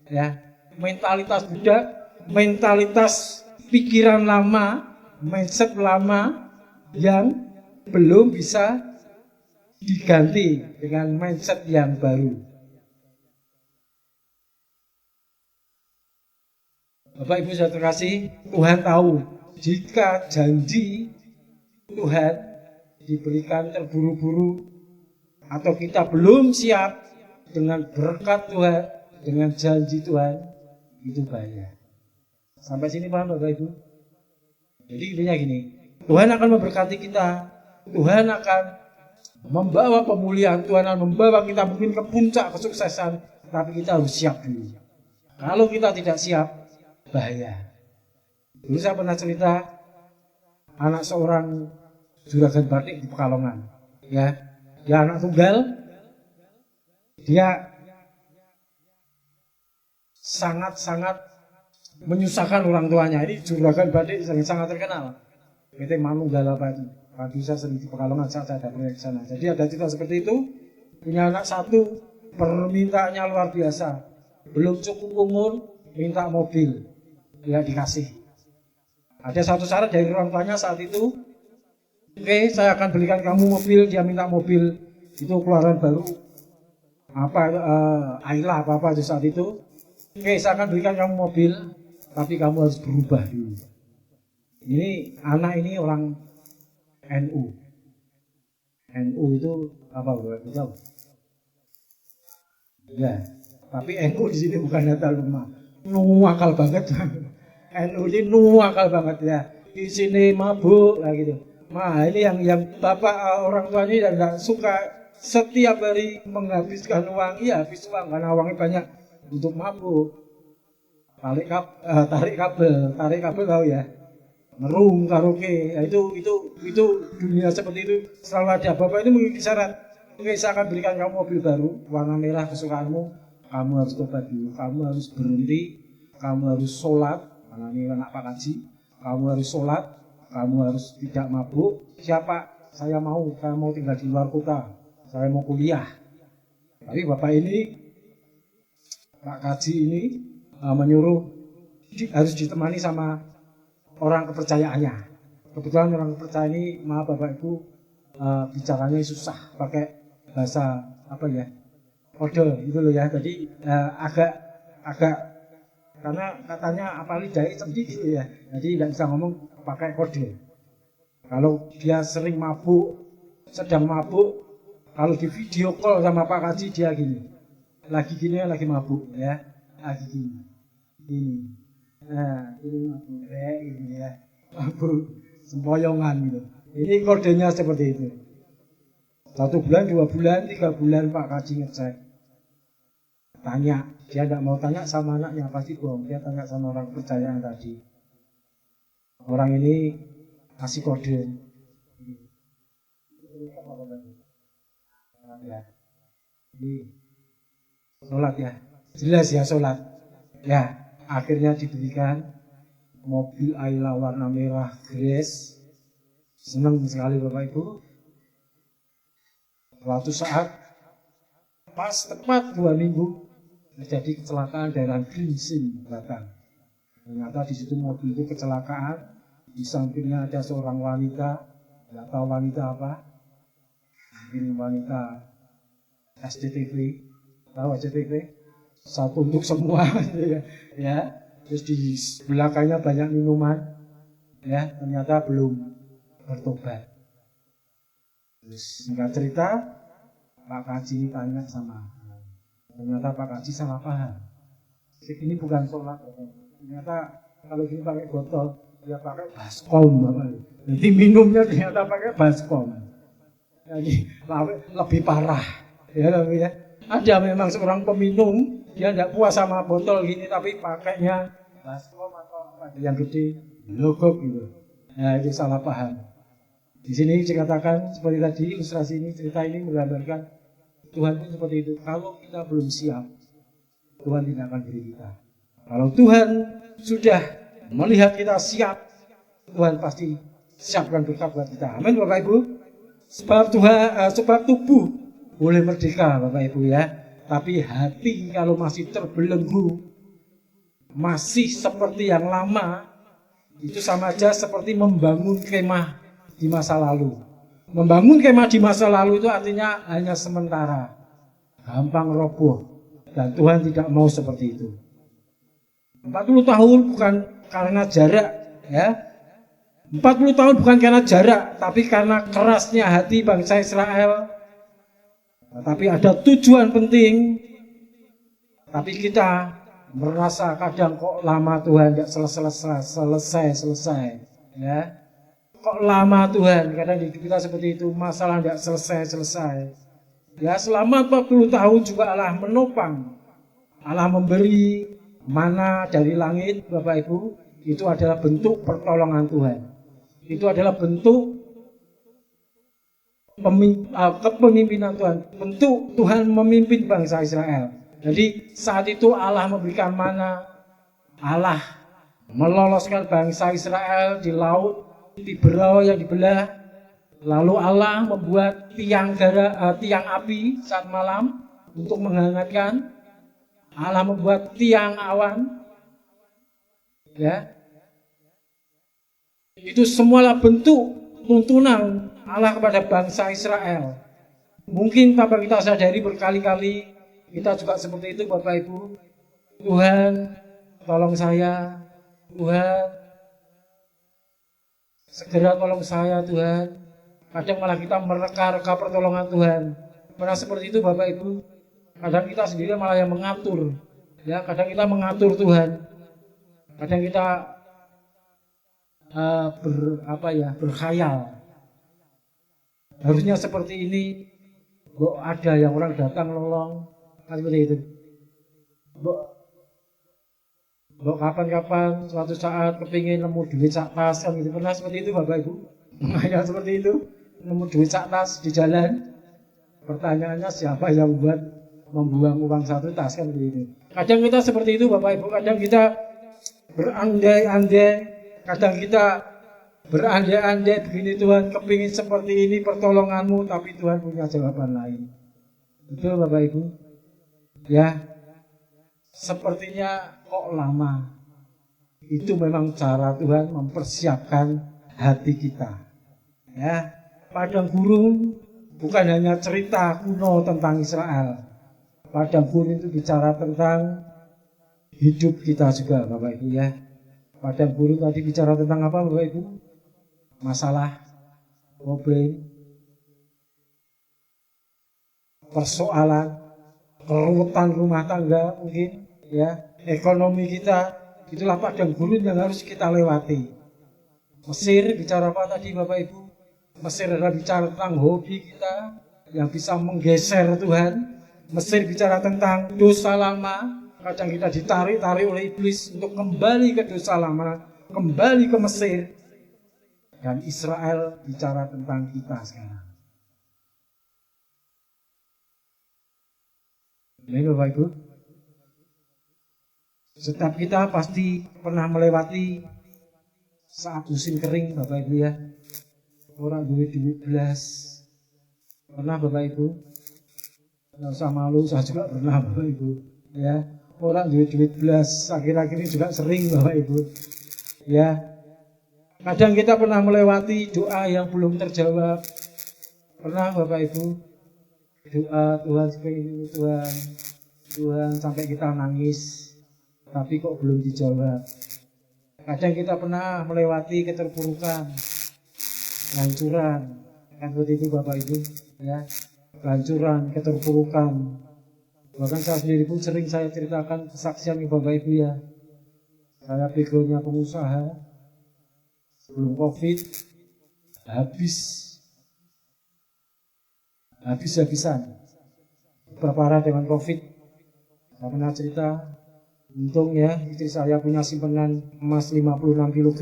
Ya, mentalitas budak, mentalitas pikiran lama, mindset lama yang belum bisa diganti dengan mindset yang baru. Bapak Ibu saya terkasih, Tuhan tahu jika janji Tuhan diberikan terburu-buru atau kita belum siap dengan berkat Tuhan, dengan janji Tuhan, itu bahaya. Sampai sini paham Bapak Ibu? Jadi intinya gini, Tuhan akan memberkati kita, Tuhan akan membawa pemulihan, Tuhan akan membawa kita mungkin ke puncak kesuksesan, tapi kita harus siap dulu. Kalau kita tidak siap, bahaya. Dulu saya pernah cerita anak seorang juragan batik di Pekalongan. Ya, dia anak tunggal. Dia sangat-sangat menyusahkan orang tuanya. Ini juragan batik sangat terkenal. PT Manunggal apa itu? Pagi saya sering di Pekalongan, saya ada proyek sana. Jadi ada cerita seperti itu. Punya anak satu, permintaannya luar biasa. Belum cukup umur, minta mobil. Ya dikasih. Ada satu syarat dari orang tuanya saat itu. Oke, saya akan belikan kamu mobil. Dia minta mobil itu keluaran baru. Ayla apa itu saat itu. Oke, saya akan belikan kamu mobil, tapi kamu harus berubah dulu. Ini anak ini orang NU. NU itu apa Bapak tahu? Ya, tapi NU di sini bukan data rumah. Nuakal banget. NU ini nuakal banget ya. Di sini mabuk lah gitu. Nah ini yang bapak orang tua ini tidak suka setiap hari menghabiskan uang. Iya habis uang karena uangnya banyak untuk mabuk. Tarik kabel tahu ya. Merung karaoke. Ya, itu dunia seperti itu selalu ada. Bapak ini mengikuti syarat. Oke, saya akan berikan kamu mobil baru warna merah kesukaanmu. Kamu harus tobat dulu. Kamu harus berhenti. Kamu harus sholat. Karena ini anak Pak Haji, kamu harus sholat, kamu harus tidak mabuk. Siapa? Saya mau tinggal di luar kota, saya mau kuliah. Tapi bapak ini, Pak Haji ini menyuruh harus ditemani sama orang kepercayaannya. Kebetulan orang kepercayaan ini, maaf bapak ibu, bicaranya susah, pakai bahasa apa ya, kode gitu loh ya. Jadi agak karena katanya apa lidahnya cemdi gitu ya, jadi tidak bisa ngomong pakai kode. Kalau dia sering mabuk, sedang mabuk, kalau di video call sama Pak Haji dia gini, lagi mabuk ya, lagi gini, nah ini ya, mabuk sempoyongan gitu. Ini kodenya seperti itu. 1 bulan, 2 bulan, 3 bulan Pak Haji ngecek, tanya. Dia tidak mau tanya sama anaknya, pasti bohong. Dia tanya sama orang kepercayaan tadi. Orang ini kasih kode. Ya. Ini sholat ya. Jelas ya sholat. Ya, akhirnya diberikan mobil Ayla warna merah Grace. Senang sekali Bapak Ibu. Suatu saat, pas tepat 2 minggu, terjadi kecelakaan daerah Gringsing Batang. Ternyata di situ mobil itu kecelakaan, di sampingnya ada seorang wanita, nggak tahu wanita apa, mungkin wanita SCTV, tahu SCTV? Satu untuk semua, ya. Terus di belakangnya banyak minuman, ya. Ternyata belum bertobat. Terus singkat cerita, Pak Haji tanya sama. Ternyata Pak Haji salah paham. Ini bukan sholat. Ternyata kalau gini pakai botol, dia pakai baskom. Jadi minumnya ternyata pakai baskom. Jadi lebih parah. Ya. Ada memang seorang peminum Dia tidak puas sama botol gini tapi pakainya baskom atau apa yang gede, logo gitu. Nah itu salah paham. Di sini dikatakan seperti tadi ilustrasi ini, cerita ini menggambarkan Tuhan pun seperti itu. Kalau kita belum siap, Tuhan tidak akan beri kita. Kalau Tuhan sudah melihat kita siap, Tuhan pasti siapkan berkat buat kita. Amin Bapak Ibu. Sebab tubuh boleh merdeka Bapak Ibu ya. Tapi hati kalau masih terbelenggu, masih seperti yang lama, itu sama aja seperti membangun kemah di masa lalu. Membangun kemah di masa lalu itu artinya hanya sementara, gampang roboh. Dan Tuhan tidak mau seperti itu. 40 tahun bukan karena jarak ya. 40 tahun bukan karena jarak, tapi karena kerasnya hati bangsa Israel. Tapi ada tujuan penting. Tapi kita merasa kadang kok lama Tuhan tidak selesai ya. Kok lama Tuhan, kadang di hidup kita seperti itu, masalah tidak selesai. Ya selama 40 tahun juga Allah menopang, Allah memberi mana dari langit Bapak Ibu, itu adalah bentuk pertolongan Tuhan. Itu adalah bentuk kepemimpinan Tuhan, bentuk Tuhan memimpin bangsa Israel. Jadi saat itu Allah memberikan mana, Allah meloloskan bangsa Israel di laut Tiberau yang dibelah. Lalu Allah membuat tiang api saat malam untuk menghangatkan. Allah membuat tiang awan. Ya. Itu semualah bentuk tuntunan Allah kepada bangsa Israel. Mungkin tanpa kita sadari berkali-kali kita juga seperti itu Bapak Ibu. Tuhan, tolong saya. Tuhan, segera tolong saya Tuhan. Kadang malah kita mereka-reka pertolongan Tuhan. Pernah seperti itu Bapak Ibu. Kadang kita sendiri malah yang mengatur. Ya, kadang kita mengatur Tuhan. Kadang kita berkhayal. Harusnya seperti ini. Kok ada yang orang datang nolong. Kan seperti itu. Kok kapan-kapan suatu saat kepingin nemu duit sak tas kan gitu. Pernah seperti itu Bapak Ibu? Menghayal seperti itu. Nemu duit sak tas di jalan. Pertanyaannya siapa yang membuang uang satu tas kan begini. Kadang kita seperti itu Bapak Ibu. Kadang kita berandai-andai. Kadang kita berandai-andai begini Tuhan, kepingin seperti ini pertolonganmu, tapi Tuhan punya jawaban lain. Betul Bapak Ibu? Ya, sepertinya kok lama. Itu memang cara Tuhan mempersiapkan hati kita. Ya, padang gurun bukan hanya cerita kuno tentang Israel. Padang gurun itu bicara tentang hidup kita juga Bapak Ibu ya. Padang gurun tadi bicara tentang apa Bapak Ibu? Masalah, problem, persoalan, keruwetan rumah tangga mungkin ya, ekonomi kita. Itulah padang gurun yang harus kita lewati. Mesir bicara apa tadi Bapak Ibu? Mesir adalah bicara tentang hobi kita yang bisa menggeser Tuhan. Mesir bicara tentang dosa lama. Kadang kita ditarik-tarik oleh iblis untuk kembali ke dosa lama, kembali ke Mesir. Dan Israel bicara tentang kita sekarang. Baik Bapak Ibu. Setiap kita pasti pernah melewati saat musim kering Bapak Ibu ya. Orang duit belas. Pernah Bapak Ibu? Nggak usah malu, saya juga pernah Bapak Ibu. Ya, orang duit belas. Akhir-akhir ini juga sering Bapak Ibu. Ya. Kadang kita pernah melewati doa yang belum terjawab. Pernah Bapak Ibu? Doa Tuhan seperti ini Tuhan sampai kita nangis. Tapi kok belum dijawab. Kadang kita pernah melewati keterpurukan, kehancuran. Kan seperti itu Bapak Ibu. Ya, kehancuran, keterpurukan. Bahkan saya sendiri pun sering saya ceritakan kesaksian ke Bapak Ibu ya. Saya backgroundnya pengusaha. Sebelum COVID habis-habisan, berparah dengan COVID. Saya pernah cerita, untung ya istri saya punya simpanan emas 56 kg.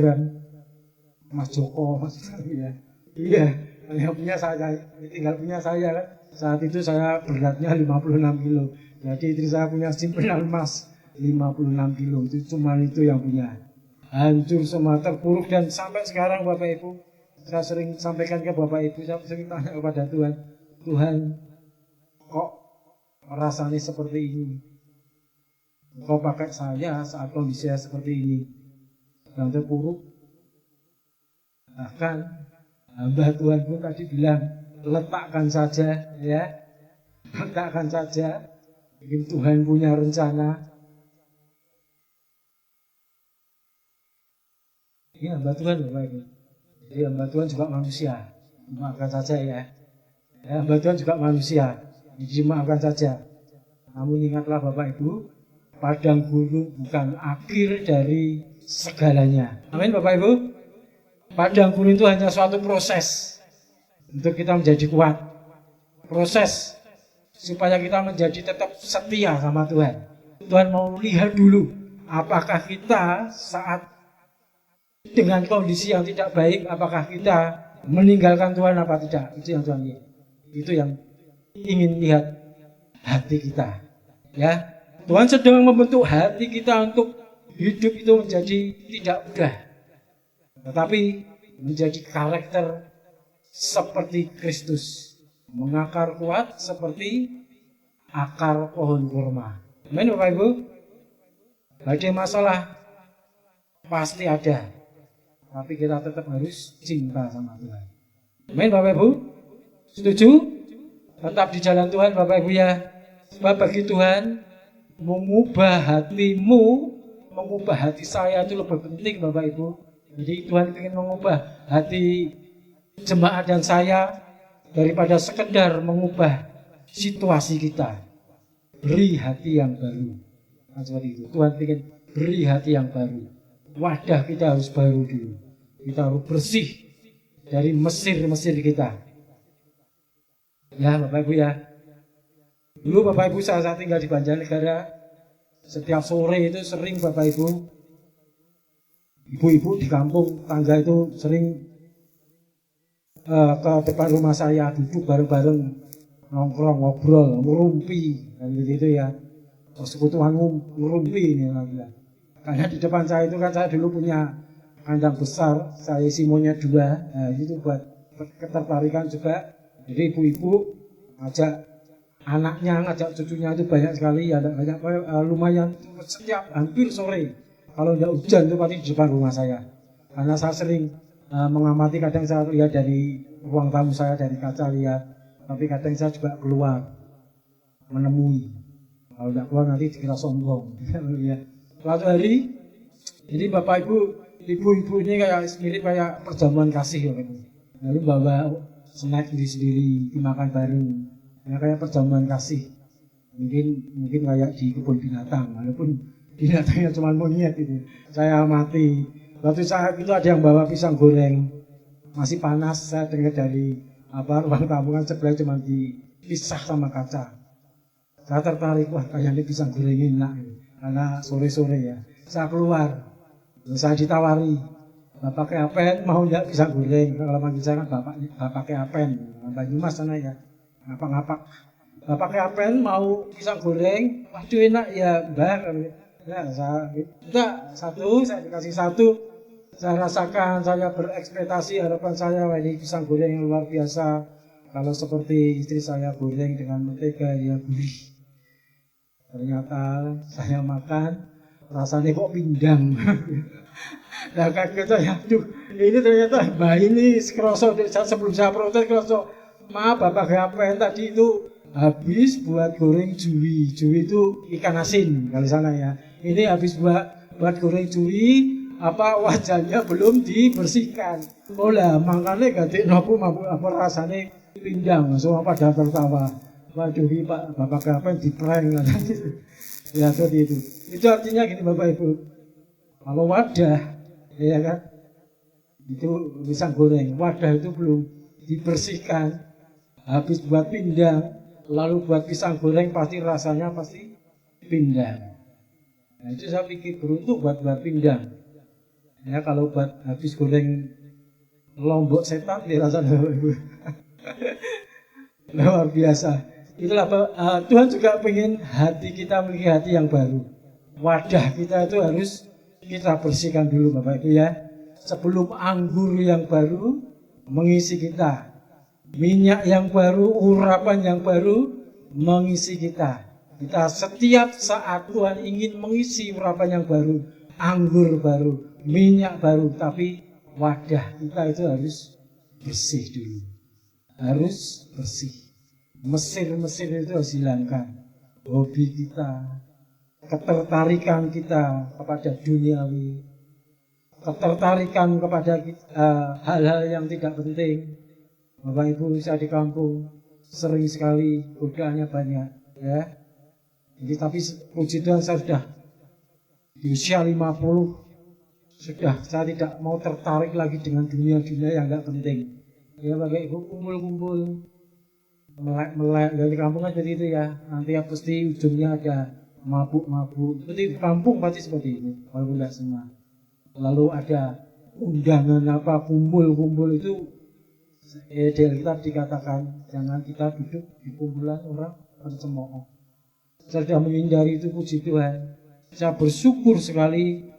Mas Joko, Mas ya. Iya, yang punya saya, tinggal punya saya kan. Saat itu saya beratnya 56 kilo. Jadi istri saya punya simpanan emas 56 kilo. Itu cuma itu yang punya. Hancur semua, terpuruk, dan sampai sekarang Bapak Ibu, saya sering sampaikan ke Bapak Ibu, saya sering tanya kepada Tuhan, Tuhan, kok rasanya seperti ini? Kau pakai saya saat kondisi saya seperti ini, yang terpuruk. Bahkan hamba Tuhan pun tadi bilang, letakkan saja ya, letakkan saja. Mungkin Tuhan punya rencana. Ini hamba Tuhan Bapak Ibu. Jadi hamba Tuhan juga manusia. Maafkan saja ya. Hamba Tuhan juga manusia. Jadi maafkan saja. Namun ingatlah Bapak Ibu, padang gurun bukan akhir dari segalanya. Amin Bapak Ibu. Padang gurun itu hanya suatu proses untuk kita menjadi kuat. Proses supaya kita menjadi tetap setia sama Tuhan. Tuhan mau lihat dulu apakah kita saat dengan kondisi yang tidak baik, apakah kita meninggalkan Tuhan apa tidak. Itu yang Tuhan lihat. Itu yang ingin lihat hati kita. Ya, Tuhan sedang membentuk hati kita untuk hidup itu menjadi tidak mudah, tetapi menjadi karakter seperti Kristus, mengakar kuat seperti akar pohon kurma. Amin Bapak Ibu. Badai masalah pasti ada, tapi kita tetap harus cinta sama Tuhan. Amin Bapak Ibu. Setuju? Tetap di jalan Tuhan Bapak Ibu ya. Sebab bagi Tuhan, mengubah hatimu, mengubah hati saya itu lebih penting Bapak Ibu. Jadi Tuhan ingin mengubah hati jemaat dan saya daripada sekedar mengubah situasi kita. Beri hati yang baru. Nah, seperti itu. Tuhan ingin beri hati yang baru. Wadah kita harus baru dulu. Kita harus bersih dari mesir-mesir kita. Ya Bapak Ibu ya. Dulu Bapak Ibu saya tinggal di Banjarnegara. Setiap sore itu sering Bapak Ibu, ibu-ibu di kampung tangga itu sering ke depan rumah saya, duduk bareng-bareng, nongkrong, ngobrol, ngerumpi, dan gitu ya. Persekutuan ngerumpi ini lagi. Karena di depan saya itu kan saya dulu punya kandang besar, saya isi monyet 2, nah itu buat ketertarikan juga. Jadi ibu-ibu ngajak anaknya, ngajak cucunya itu banyak sekali, ada banyak lumayan setiap hampir sore. Kalau tidak hujan itu pasti di depan rumah saya. Karena saya sering mengamati, kadang saya lihat dari ruang tamu saya, dari kaca lihat, tapi kadang saya juga keluar menemui. Kalau tidak keluar nanti dikira sombong. Suatu hari, jadi Bapak Ibu, ibu-ibu ini kayak mirip kayak perjamuan kasih ya. Lalu bawa snack sendiri, dimakan bareng. Ya, kayak perjamuan kasih. Mungkin kayak di kebun binatang, walaupun binatangnya cuma monyet gitu. Saya amati. Waktu saat itu ada yang bawa pisang goreng, masih panas. Saya dengar dari ruang tamu kan sebelah cuma dipisah sama kaca. Saya tertarik, wah kayaknya pisang goreng enak gitu. Karena sore-sore ya, saya keluar, saya ditawari, Bapak Keapen mau enggak pisang goreng? Kalau manggil saya kan Bapak Keapen, Banyumas sana ya, ngapak-ngapak. Bapak Keapen mau pisang goreng, waduh enak ya Mbak. Ya, saya dikasih 1, saya rasakan, saya berekspektasi, harapan saya ini pisang goreng yang luar biasa. Kalau seperti istri saya goreng dengan mentega ya gurih. Ternyata saya makan, rasanya kok pindang. Nah kaget saya, aduh ini ternyata bayi ini kerosok, sebelum saya protes kerosok. Maaf Bapak Keapen, tadi itu habis buat goreng jui. Jui itu ikan asin kalau sana ya. Ini habis buat goreng jui, wajahnya belum dibersihkan. Oh lah, makanya ganti nopo apa rasanya pindang, semua pada tertawa. Waduh, Pak Bapak Keapen diprank lah. Ya seperti itu. Itu artinya gini Bapak Ibu. Kalau wadah, ya kan, itu pisang goreng, wadah itu belum dibersihkan, habis buat pindang, lalu buat pisang goreng pasti rasanya pindang. Nah itu saya pikir beruntung buat pindang. Ya kalau buat habis goreng lombok setan dirasa luar biasa. Itulah Tuhan juga pengen hati kita memiliki hati yang baru. Wadah kita itu harus kita bersihkan dulu Bapak Ibu ya. Sebelum anggur yang baru mengisi kita. Minyak yang baru, urapan yang baru mengisi kita. Kita setiap saat Tuhan ingin mengisi urapan yang baru. Anggur baru, minyak baru. Tapi wadah kita itu harus bersih dulu. Harus bersih. Mesir itu harus hilangkan. Hobi kita, ketertarikan kita kepada duniawi, ketertarikan kepada hal-hal yang tidak penting. Bapak Ibu saya di kampung sering sekali godaannya banyak ya. Jadi tapi puji Tuhan saya sudah di usia 50 sudah saya tidak mau tertarik lagi dengan dunia-dunia yang enggak penting. Ya Bapak Ibu kumpul-kumpul melek dari kampung kan seperti itu ya. Nanti ya pasti ujungnya ada mabuk-mabuk. Seperti kampung pasti seperti itu walaupun enggak semua. Lalu ada undangan apa kumpul-kumpul itu ideal kita dikatakan jangan kita duduk di kumpulan orang pencemooh. Saya sudah menghindari itu puji Tuhan. Saya bersyukur sekali.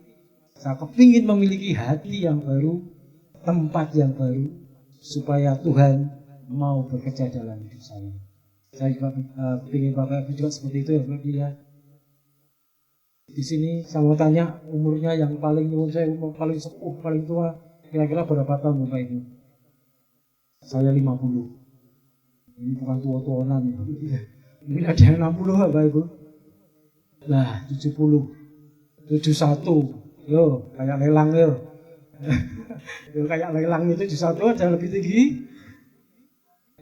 Saya kepingin memiliki hati yang baru, tempat yang baru, supaya Tuhan mau bekerja dalam hidup saya. Saya juga kepingin Bapak Ibu juga seperti itu ya Bapak ya. Di sini saya mau tanya umurnya yang paling saya umur paling sepuh, paling tua, kira-kira berapa tahun Bapak Ibu? Saya 50. Ini bukan tua-tuanan ya. Mungkin ada yang 60 Bapak Ibu. Nah 70, 71. Yo kayak lelang yo. Yo kayak lelang itu 71 ada lebih tinggi.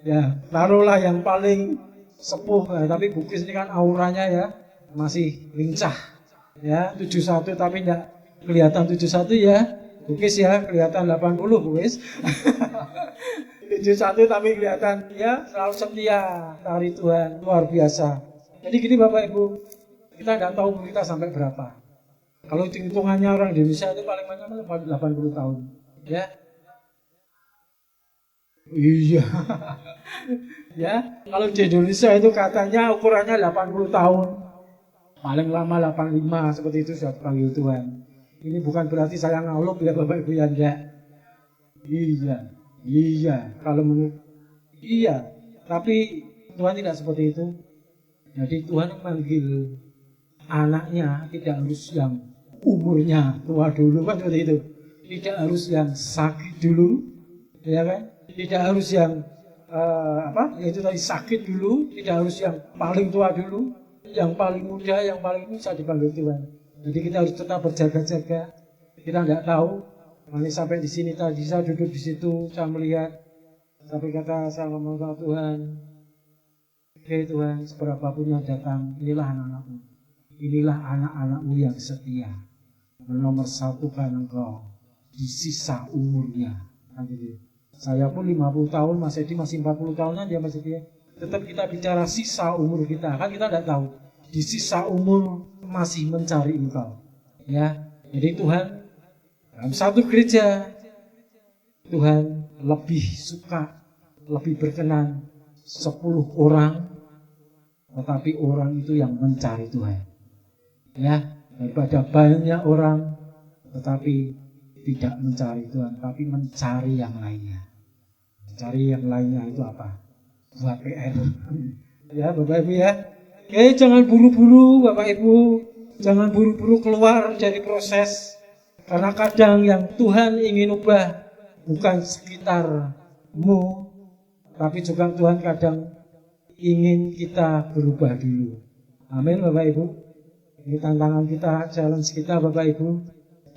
Ya taruhlah yang paling sepuh. Tapi Bukis ini kan auranya ya masih lincah. Ya 71 tapi tidak kelihatan 71 ya. Bukis ya kelihatan 80 Bukis. 71 tapi kelihatan ya selalu setia dari Tuhan luar biasa. Jadi gini Bapak Ibu, kita tidak tahu umur kita sampai berapa. Kalau hitung-hitungannya orang Indonesia itu paling banyak 80 tahun, ya. Iya. Ya, kalau di Indonesia itu katanya ukurannya 80 tahun. Paling lama 85 seperti itu sudah dipanggil Tuhan. Ini bukan berarti saya ngaluk ya Bapak Ibu ya enggak. Iya, kalau menurut iya, tapi Tuhan tidak seperti itu. Jadi Tuhan memanggil anaknya tidak harus yang umurnya tua dulu kan seperti itu. Tidak harus yang sakit dulu, ya kan? Tidak harus yang yaitu tadi sakit dulu, tidak harus yang paling tua dulu, yang paling muda, yang paling bisa dipanggil Tuhan. Jadi kita harus tetap berjaga-jaga. Kita tidak tahu. Nanti sampai di sini tadi saya duduk di situ, saya melihat sampai kata saya ngomong sama Tuhan, oke Tuhan, seberapapun yang datang, inilah anak-anakmu, inilah anak-anakmu yang setia, nomor satu kan engkau di sisa umurnya. Saya pun 50 tahun, Mas Edi masih 40 tahunan ya Mas Edi. Tetap kita bicara sisa umur kita, kan kita tidak tahu di sisa umur masih mencari engkau. Ya, jadi Tuhan. Dalam satu gereja, Tuhan lebih suka, lebih berkenan 10 orang, tetapi orang itu yang mencari Tuhan. Ya, daripada banyak orang, tetapi tidak mencari Tuhan, tapi mencari yang lainnya. Mencari yang lainnya itu apa? Buat PR. Ya, Bapak Ibu ya. Jangan buru-buru, Bapak Ibu. Jangan buru-buru keluar dari proses. Karena kadang yang Tuhan ingin ubah bukan sekitarmu, tapi juga Tuhan kadang ingin kita berubah dulu. Amin Bapak Ibu. Ini tantangan kita, challenge kita Bapak Ibu.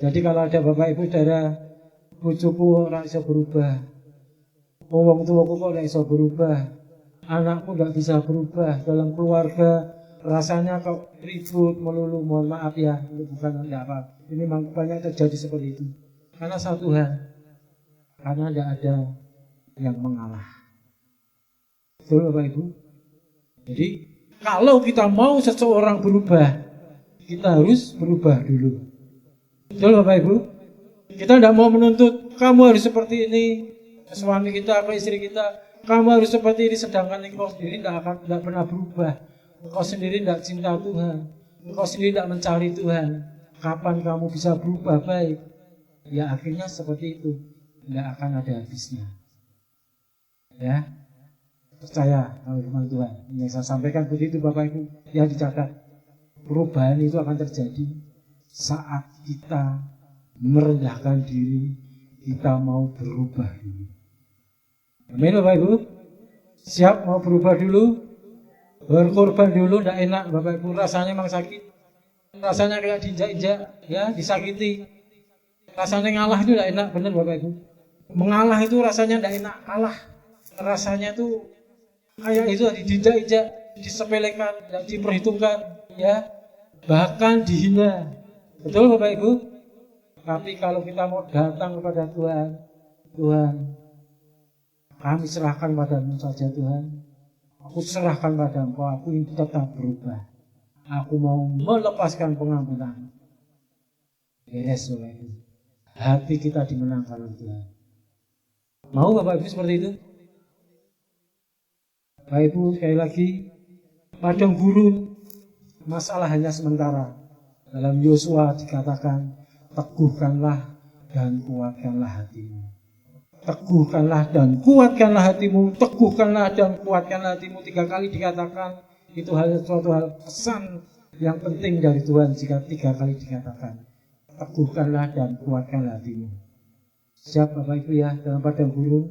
Jadi kalau ada Bapak Ibu daerah bojoku ora iso berubah, wong tuaku kok ora iso berubah, anakku nggak bisa berubah, dalam keluarga rasanya kok ribut melulu, mohon maaf ya, itu bukan enggak apa. Ini memang banyak terjadi seperti itu. Karena satu hal, karena tidak ada yang mengalah. Betul Bapak Ibu? Jadi kalau kita mau seseorang berubah, kita harus berubah dulu. Betul Bapak Ibu? Kita tidak mau menuntut kamu harus seperti ini, suami kita atau istri kita, kamu harus seperti ini, sedangkan engkau sendiri tidak pernah berubah. Engkau sendiri tidak cinta Tuhan, engkau sendiri tidak mencari Tuhan. Kapan kamu bisa berubah baik? Ya akhirnya seperti itu, tidak akan ada habisnya. Ya, percaya kalau firman Tuhan. Yang saya sampaikan begitu Bapak Ibu, ya dicatat. Perubahan itu akan terjadi saat kita merendahkan diri, kita mau berubah dulu. Amin Bapak Ibu. Siap mau berubah dulu? Berkorban dulu, tidak enak Bapak Ibu, rasanya memang sakit. Rasanya kayak diinjak-injak, ya, disakiti. Rasanya ngalah itu tidak enak, benar Bapak Ibu. Mengalah itu rasanya tidak enak, kalah. Rasanya itu kayak itu diinjak-injak, disepelekan, tidak diperhitungkan, ya. Bahkan dihina. Betul Bapak Ibu? Tapi kalau kita mau datang kepada Tuhan, Tuhan, kami serahkan padamu saja Tuhan. Aku serahkan pada Engkau, aku ingin tetap berubah. Aku mau melepaskan pengampunan. Beres Bapak Ibu. Hati kita dimenangkan oleh Tuhan. Mau Bapak Ibu seperti itu? Bapak Ibu sekali lagi, padang gurun, masalah hanya sementara. Dalam Yosua dikatakan, teguhkanlah dan kuatkanlah hatimu. Teguhkanlah dan kuatkanlah hatimu, teguhkanlah dan kuatkanlah hatimu. 3 kali dikatakan, itu suatu hal pesan yang penting dari Tuhan jika 3 kali dikatakan. Teguhkanlah dan kuatkanlah hatimu. Siap Bapak Ibu ya, dalam padang gurun.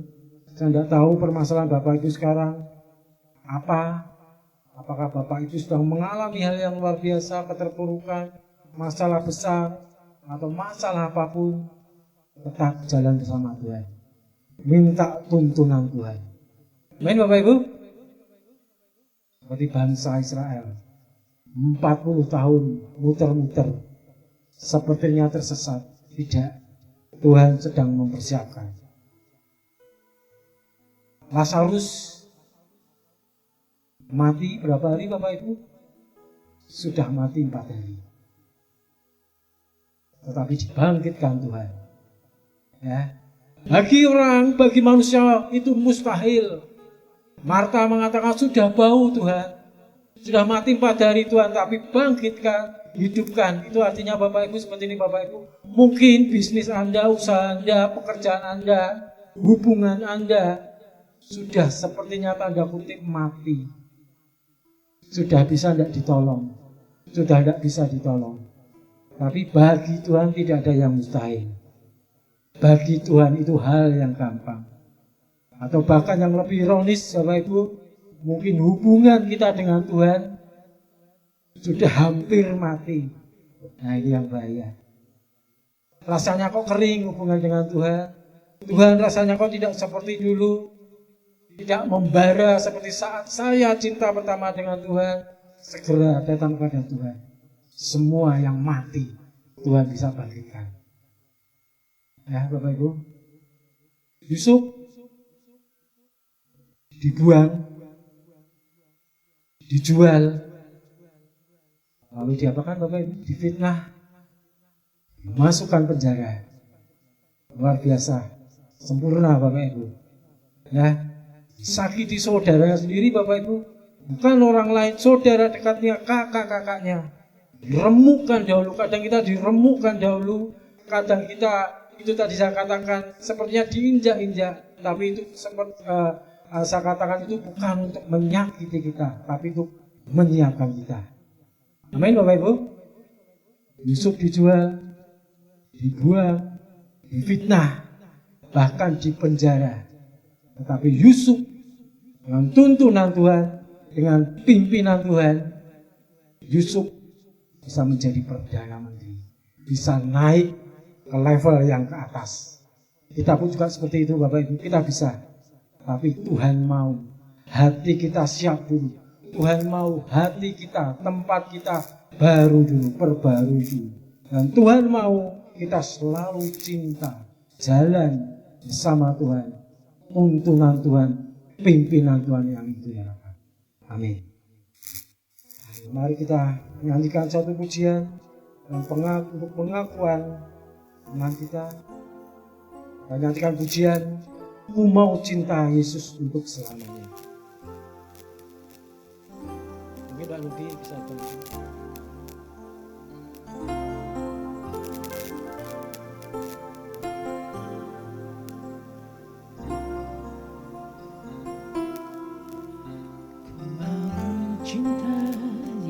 Saya tidak tahu permasalahan Bapak Ibu sekarang apa. Apakah Bapak Ibu sudah mengalami hal yang luar biasa, keterpurukan, masalah besar, atau masalah apapun. Tetap jalan bersama Tuhan. Minta tuntunan Tuhan. Amin Bapak Ibu. Seperti bangsa Israel, 40 tahun muter-muter, sepertinya tersesat. Tidak, Tuhan sedang mempersiapkan. Lazarus mati berapa hari Bapak Ibu? Sudah mati 4 hari. Tetapi dibangkitkan Tuhan. Ya. Bagi manusia itu mustahil. Marta mengatakan sudah bau Tuhan, sudah mati 4 hari Tuhan, tapi bangkitkan, hidupkan. Itu artinya Bapak Ibu seperti ini Bapak Ibu. Mungkin bisnis Anda, usaha Anda, pekerjaan Anda, hubungan Anda sudah sepertinya tanda kutip mati. Sudah bisa tidak ditolong, sudah tidak bisa ditolong. Tapi bagi Tuhan tidak ada yang mustahil. Bagi Tuhan itu hal yang gampang. Atau bahkan yang lebih ironis Bapak Ibu, mungkin hubungan kita dengan Tuhan sudah hampir mati. Nah ini yang bahaya. Rasanya kok kering hubungan dengan Tuhan. Tuhan rasanya kok tidak seperti dulu. Tidak membara seperti saat saya cinta pertama dengan Tuhan. Segera datang pada Tuhan. Semua yang mati Tuhan bisa bangkitkan. Ya Bapak Ibu, Yusuf dibuang, dijual, lalu diapakan Bapak Ibu? Difitnah, dimasukkan penjara. Luar biasa, sempurna Bapak Ibu. Ya, sakiti saudara sendiri Bapak Ibu, bukan orang lain, saudara dekatnya, kakak-kakaknya. Diremukkan dahulu, kadang kita diremukkan dahulu, kadang kita itu tadi saya katakan sepertinya diinjak-injak, tapi itu saya katakan itu bukan untuk menyakiti kita, tapi untuk menyiapkan kita. Amin Bapak Ibu. Yusuf dijual, dibuang, difitnah, bahkan dipenjara. Tetapi Yusuf dengan tuntunan Tuhan, dengan pimpinan Tuhan, Yusuf bisa menjadi perdana menteri, bisa naik ke level yang ke atas. Kita pun juga seperti itu Bapak Ibu, kita bisa. Tapi Tuhan mau hati kita siap dulu. Tuhan mau hati kita, tempat kita baru dulu, perbarui dulu. Dan Tuhan mau kita selalu cinta, jalan bersama Tuhan, tuntunan Tuhan, pimpinan Tuhan yang itu ya. Amin. Mari kita menyanyikan satu pujian untuk pengakuan iman kita. Kita nyanyikan pujian, Ku mau cinta Yesus untuk selamanya. Mungkin Pak Ludi bisa bantu.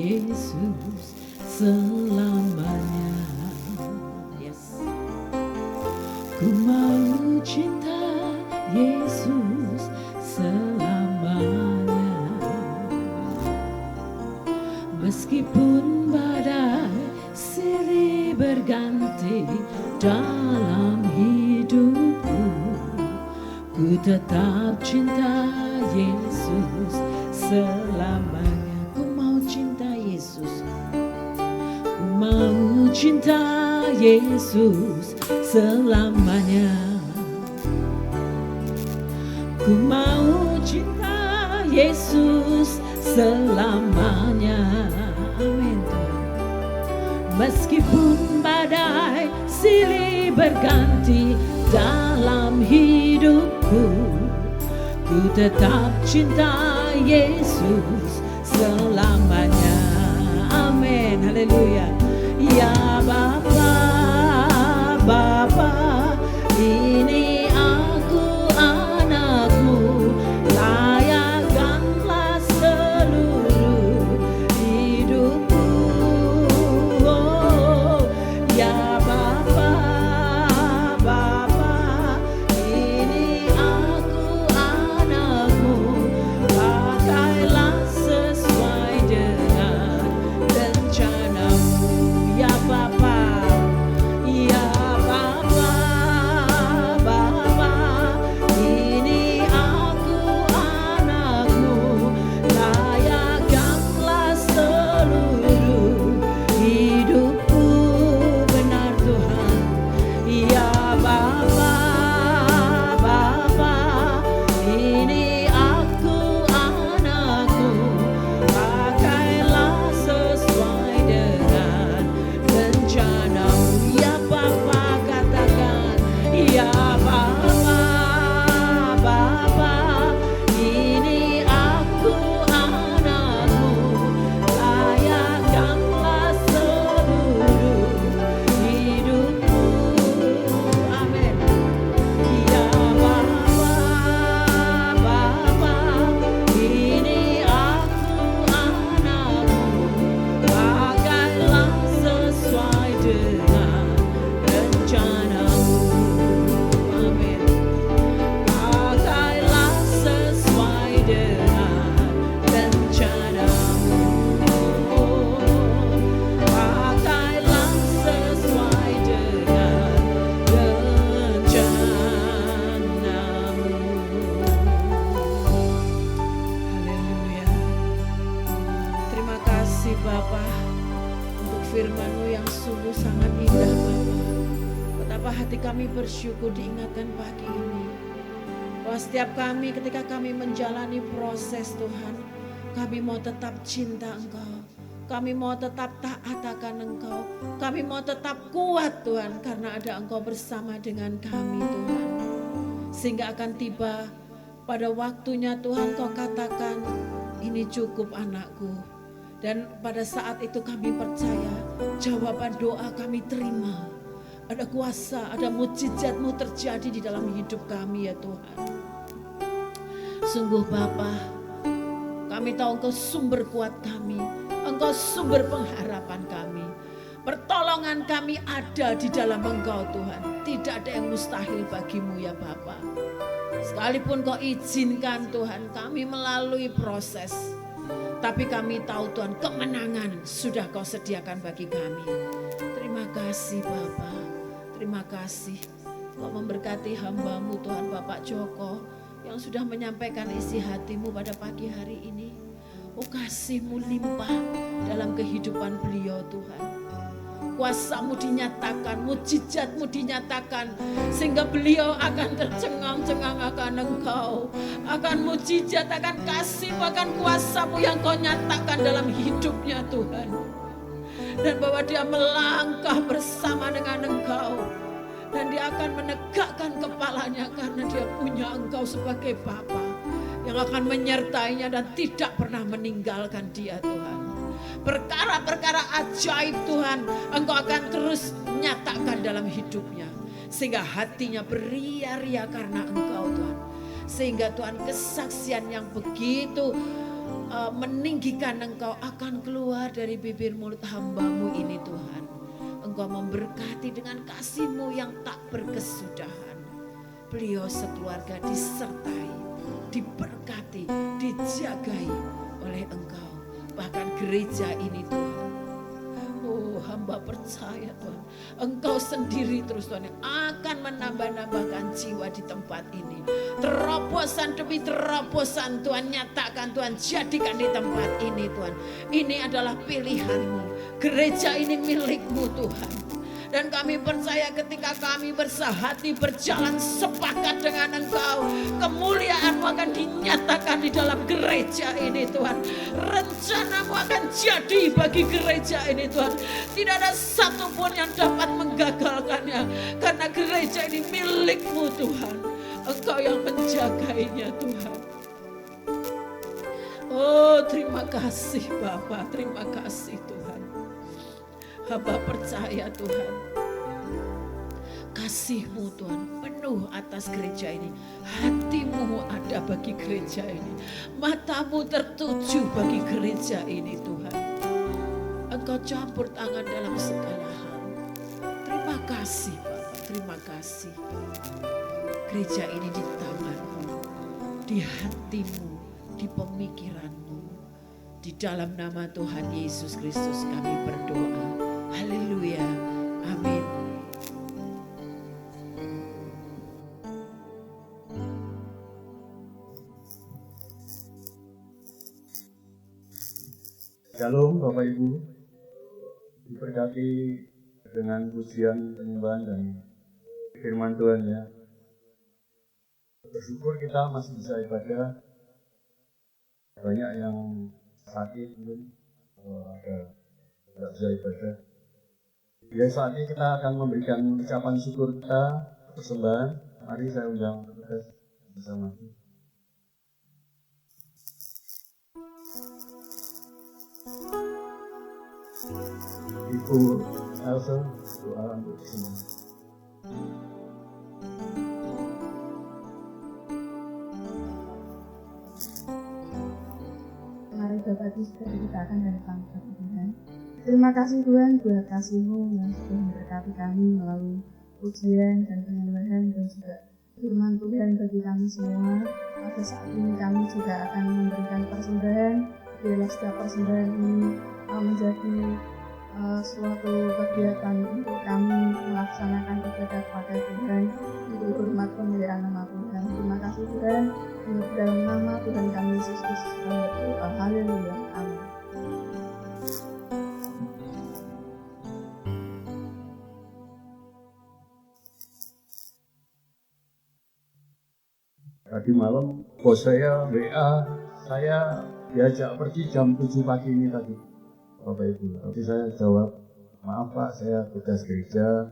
Yesus selamanya. Yes. Ku mau cinta Yesus selamanya. Meskipun badai silih berganti dalam hidupku, ku tetap cinta Yesus selamanya. Ku mau cinta Yesus selamanya. Ku mau cinta Yesus selamanya. Amin. Meskipun badai silih berganti dalam hidupku, ku tetap cinta Yesus selamanya. Amin, haleluya. Ya Bapa, Bapa, ini aku anakmu, layakkanlah seluruh hidupku. Oh, ya Bapa, Bapa, ini aku anakmu, pakailah sesuai dengan rencanamu. Ya Bapa, ya Bapa, Bapa, ini aku anakmu, layakkanlah seluruh hidupku. Benar Tuhan. Ya Bapa, Bapa, ini aku anakmu, pakailah sesuai dengan rencanamu. Ya Bapa, katakan, ya Bapa, Bapa, ini aku anakmu, layakkanlah seluruh hidupku. Amin. Ya Bapa, Bapa, ini aku anakmu, pakailah sesuai dengan rencanamu. Amin. Pakailah sesuai dengan rencanamu. Pakailah sesuai dengan rencanamu. Haleluya. Terima kasih Bapa untuk firman-Mu yang sungguh sangat indah Bapa. Betapa hati kami bersyukur diingatkan pagi ini, bahwa setiap kami ketika kami menjalani proses Tuhan, kami mau tetap cinta Engkau, kami mau tetap taat akan Engkau, kami mau tetap kuat Tuhan, karena ada Engkau bersama dengan kami Tuhan. Sehingga akan tiba pada waktunya Tuhan Kau katakan, ini cukup anakku. Dan pada saat itu kami percaya jawaban doa kami terima. Ada kuasa, ada mujizat-Mu terjadi di dalam hidup kami ya Tuhan. Sungguh Bapa, kami tahu Engkau sumber kuat kami, Engkau sumber pengharapan kami. Pertolongan kami ada di dalam Engkau Tuhan. Tidak ada yang mustahil bagimu ya Bapa. Sekalipun Kau izinkan Tuhan kami melalui proses, tapi kami tahu Tuhan kemenangan sudah Kau sediakan bagi kami. Terima kasih Bapa, terima kasih Kau memberkati hamba-Mu Tuhan Bapak Joko yang sudah menyampaikan isi hati-Mu pada pagi hari ini. Oh kasih-Mu limpah dalam kehidupan beliau Tuhan. kuasa-Mu dinyatakan, mujizat-Mu dinyatakan, sehingga beliau akan tercengang-cengang akan Engkau, akan mujizat, akan kasih-Mu, akan kuasa-Mu yang Kau nyatakan dalam hidupnya Tuhan. Dan bahwa dia melangkah bersama dengan Engkau, dan dia akan menegakkan kepalanya karena dia punya Engkau sebagai Bapa yang akan menyertainya dan tidak pernah meninggalkan dia Tuhan. Perkara-perkara ajaib Tuhan Engkau akan terus nyatakan dalam hidupnya, sehingga hatinya beria-ria karena Engkau Tuhan. Sehingga Tuhan kesaksian yang begitu meninggikan Engkau akan keluar dari bibir mulut hamba-Mu ini Tuhan. Engkau memberkati dengan kasih-Mu yang tak berkesudahan. Beliau sekeluarga disertai, diberkati, dijagai oleh Engkau. Bahkan gereja ini Tuhan, oh hamba percaya Tuhan, Engkau sendiri terus Tuhan yang akan menambah-nambahkan jiwa di tempat ini. Terobosan demi terobosan Tuhan nyatakan, Tuhan jadikan di tempat ini Tuhan. Ini adalah pilihan-Mu, gereja ini milik-Mu Tuhan. Dan kami percaya ketika kami bersehati berjalan sepakat dengan Engkau, kemuliaan-Mu akan dinyatakan di dalam gereja ini Tuhan. Rencana-Mu akan jadi bagi gereja ini Tuhan. Tidak ada satupun yang dapat menggagalkannya, karena gereja ini milik-Mu Tuhan. Engkau yang menjagainya Tuhan. Oh terima kasih Bapa, terima kasih Tuhan. Hamba percaya Tuhan, kasih-Mu Tuhan penuh atas gereja ini. Hati-Mu ada bagi gereja ini, mata-Mu tertuju bagi gereja ini Tuhan. Engkau campur tangan dalam segala hal. Terima kasih Bapak, terima kasih. Gereja ini di tangan-Mu, di hati-Mu, di pemikiran-Mu. Di dalam nama Tuhan Yesus Kristus kami berdoa. Haleluya. Amin. Shalom Bapak Ibu, diberkati dengan pujian, penyembahan dan firman Tuhan ya. Bersyukur kita masih bisa ibadah. Banyak yang sakit mungkin, ada tidak bisa ibadah. Ya saat ini kita akan memberikan ucapan syukur kita, persembahan. Mari saya undang petugas bersama. Ibu Elsa, doa untuk semua. Mari Bapak Ibu kita akan datang ke Tuhan. Terima kasih Tuhan buat kasih-Mu yang sudah memberkati kami melalui pujian dan penyembahan dan juga firman Tuhan bagi kami semua. Pada saat ini kami juga akan memberikan persembahan. Biarlah setiap persembahan ini menjadi suatu kegiatan untuk kami melaksanakan ibadah pada Tuhan untuk hormat kemuliaan nama Tuhan. Terima kasih Tuhan. Dalam nama Tuhan kami Yesus Kristus kami berdoa. Haleluya. Amin. Tadi malam bos saya WA, saya diajak pergi jam 7 pagi ini tadi, Bapak Ibu. Tapi saya jawab, maaf Pak, saya tugas gereja,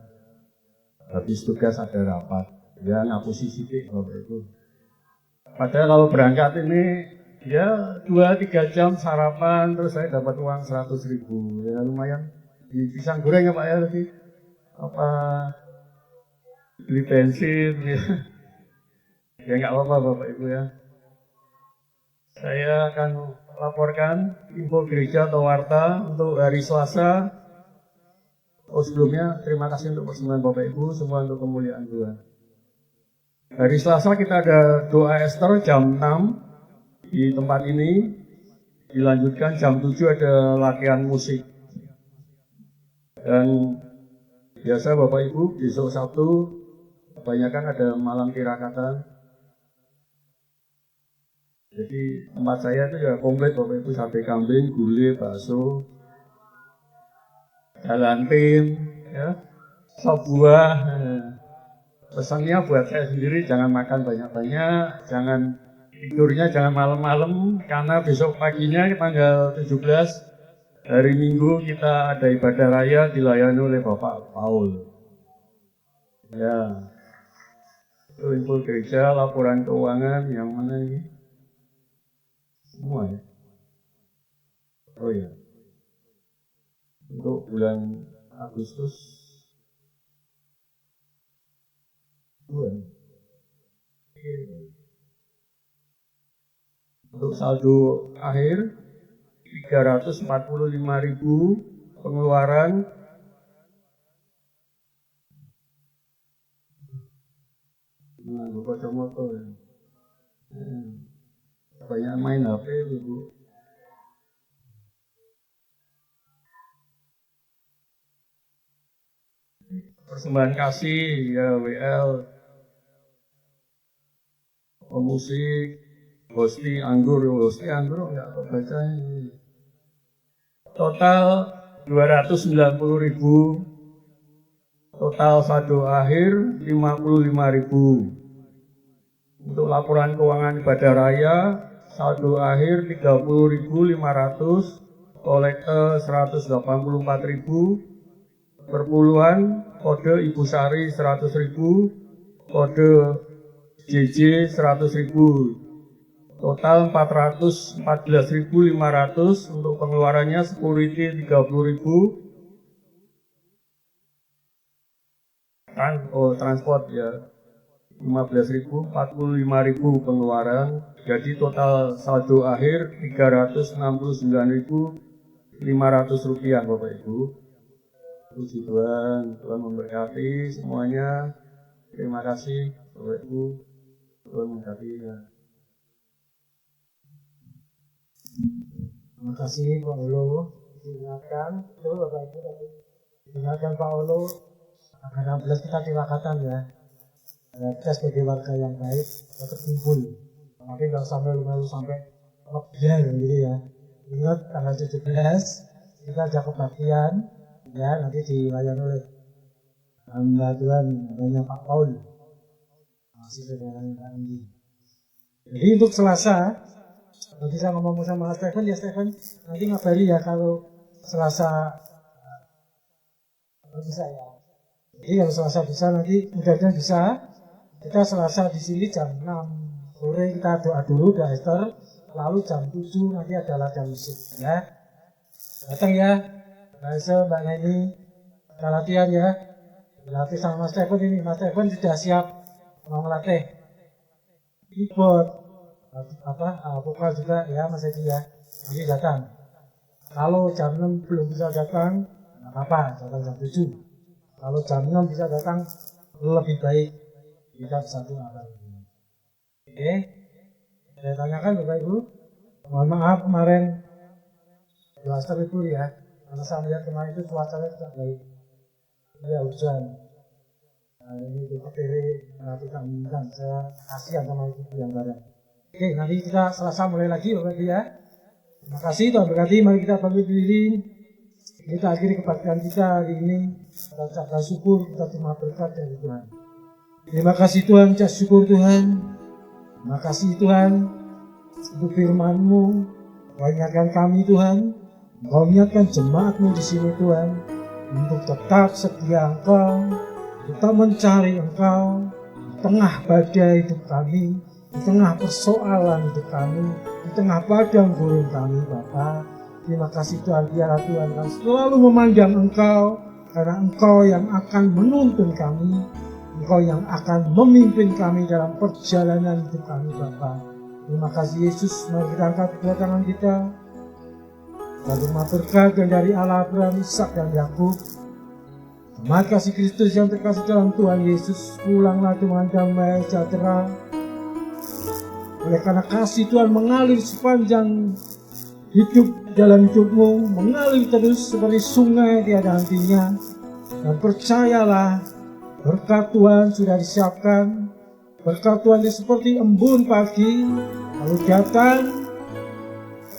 habis tugas ada rapat. Ya ngapusi sidik Bapak Ibu. Padahal kalau berangkat ini, ya 2-3 jam sarapan, terus saya dapat uang 100.000. Ya lumayan, di pisang goreng ya Pak ya tadi. Apa, beli bensin ya. Ya nggak apa-apa Bapak Ibu ya. Saya akan laporkan info gereja atau warta untuk hari Selasa. Oh sebelumnya terima kasih untuk persembahan Bapak Ibu, semua untuk kemuliaan Tuhan. Hari Selasa kita ada doa Ester jam 6 di tempat ini. Dilanjutkan jam 7 ada latihan musik. Dan biasa Bapak Ibu besok Sabtu kebanyakan ada malam tirakatan. Jadi tempat saya itu ya komplit Bapak Ibu, sate kambing, gulai, bakso. jalan tim, ya, sop buah. Pesannya buat saya sendiri, jangan makan banyak-banyak, jangan tidurnya jangan malam-malam, karena besok paginya tanggal 17 hari Minggu kita ada ibadah raya dilayani oleh Bapak Paul. Ya, itu info gereja, laporan keuangan yang mana ini? Semua ya. Oh ya, untuk bulan Agustus 2. Untuk saldo akhir 345.000, pengeluaran lupa motor ya. Banyak main HP Ibu. Persembahan kasih ya, WL, musik, hosti anggur enggak baca ini. Total 290.000. Total saldo akhir 55.000. Untuk laporan keuangan ibadah raya, saldo akhir 30.500, kolekte 184.000, perpuluhan kode Ibu Sari 100.000, kode JJ 100.000. Total 414.500, untuk pengeluarannya security 30.000. Transport ya 15.000, 45.000 pengeluaran. Jadi total saldo akhir 369.500 rupiah Bapak Ibu. Puji Tuhan, Tuhan memberkati semuanya. Terima kasih Bapak Ibu. Tuhan memberkati ya. Terima kasih Pak Olo. Diingatkan, itu Bapak Ibu tadi. Diingatkan Pak Olo, tanggal 16 kita tirakatan ya. Kita sebagai warga yang baik, kita terkumpul. Tapi kalau sampai lalu sampai ngebiar gitu ya. Ingat tanggal 17 kita ada kebaktian ya, nanti dilayani oleh hamba Tuhan namanya Pak Paul. Masih saudara yang ini. Jadi untuk Selasa, nanti saya ngomong sama Stephen ya, Stephen nanti ngabari ya kalau Selasa bisa ya. Jadi kalau Selasa bisa nanti mudah-mudahan bisa. Kita Selasa di sini jam 6 sore kita doa dulu, doa Esther. Lalu jam 7 nanti ada latihan musik ya. Datang ya, Mbak Esa, Mbak Neni, kita latihan ya. Dilatih sama Mas Stephen ini. Mas Stephen sudah siap mau melatih keyboard, vokal juga ya Mas Edi ya. Nanti datang. Kalau jam 6 belum bisa datang, nggak apa-apa, datang jam 7. Kalau jam 6 bisa datang, lebih baik. Kita bisa doa lagi. Oke, saya tanyakan Bapak Ibu. Mohon maaf kemarin doa itu ya, karena saya melihat kemarin itu cuacanya tidak baik. Ya hujan. Nah, ini di PTW tidak menginginkan. Saya kasihan sama ibu yang bareng. Oke, nanti kita Selasa mulai lagi Bapak Ibu ya. Terima kasih Tuhan berkati. Mari kita bangkit berdiri. Kita akhiri kebaktian kita hari ini. Kita ucapkan syukur, kita terima berkat dari Tuhan. Terima kasih Tuhan, ucap syukur Tuhan. Terima kasih Tuhan untuk firman-Mu. Kau ingatkan kami Tuhan. Kau ingatkan jemaat-Mu di sini Tuhan, untuk tetap setia Engkau, tetap mencari Engkau di tengah badai hidup kami, di tengah persoalan hidup kami, di tengah padang gurun kami Bapa. Terima kasih Tuhan, biarlah Tuhan kami selalu memandang Engkau, karena Engkau yang akan menuntun kami, Engkau yang akan memimpin kami dalam perjalanan hidup kami Bapa. Terima kasih Yesus, mari kita angkat kedua tangan kita. Terima berkat yang dari Allah Abraham, Ishak dan Yakub. Terima kasih Kristus yang terkasih dalam Tuhan Yesus, pulanglah dengan damai sejahtera. Oleh karena kasih Tuhan mengalir sepanjang hidup dalam hidupmu, mengalir terus seperti sungai tiada hentinya. Dan percayalah, berkat Tuhan sudah disiapkan. Berkat Tuhan itu seperti embun pagi, lalu datang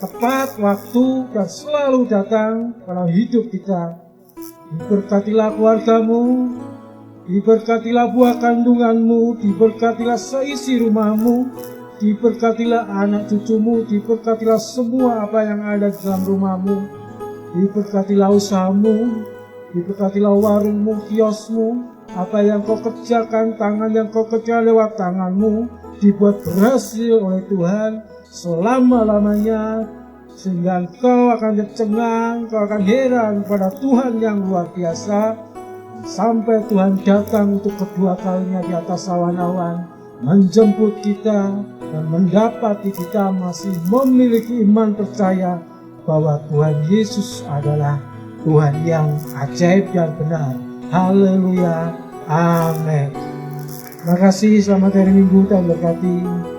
tepat waktu dan selalu datang dalam hidup kita. Diberkatilah keluargamu, diberkatilah buah kandunganmu, diberkatilah seisi rumahmu, diberkatilah anak cucumu, diberkatilah semua apa yang ada di dalam rumahmu, diberkatilah usahamu, diberkatilah warungmu, kiosmu, apa yang kau kerjakan, tangan yang kau kerja lewat tanganmu, dibuat berhasil oleh Tuhan selama-lamanya, sehingga engkau akan tercengang, engkau akan heran pada Tuhan yang luar biasa, sampai Tuhan datang untuk kedua kalinya di atas awan-awan, menjemput kita dan mendapati kita masih memiliki iman percaya bahwa Tuhan Yesus adalah Tuhan yang ajaib dan benar. Haleluya, amin. Terima kasih, selamat hari Minggu, Tuhan berkati.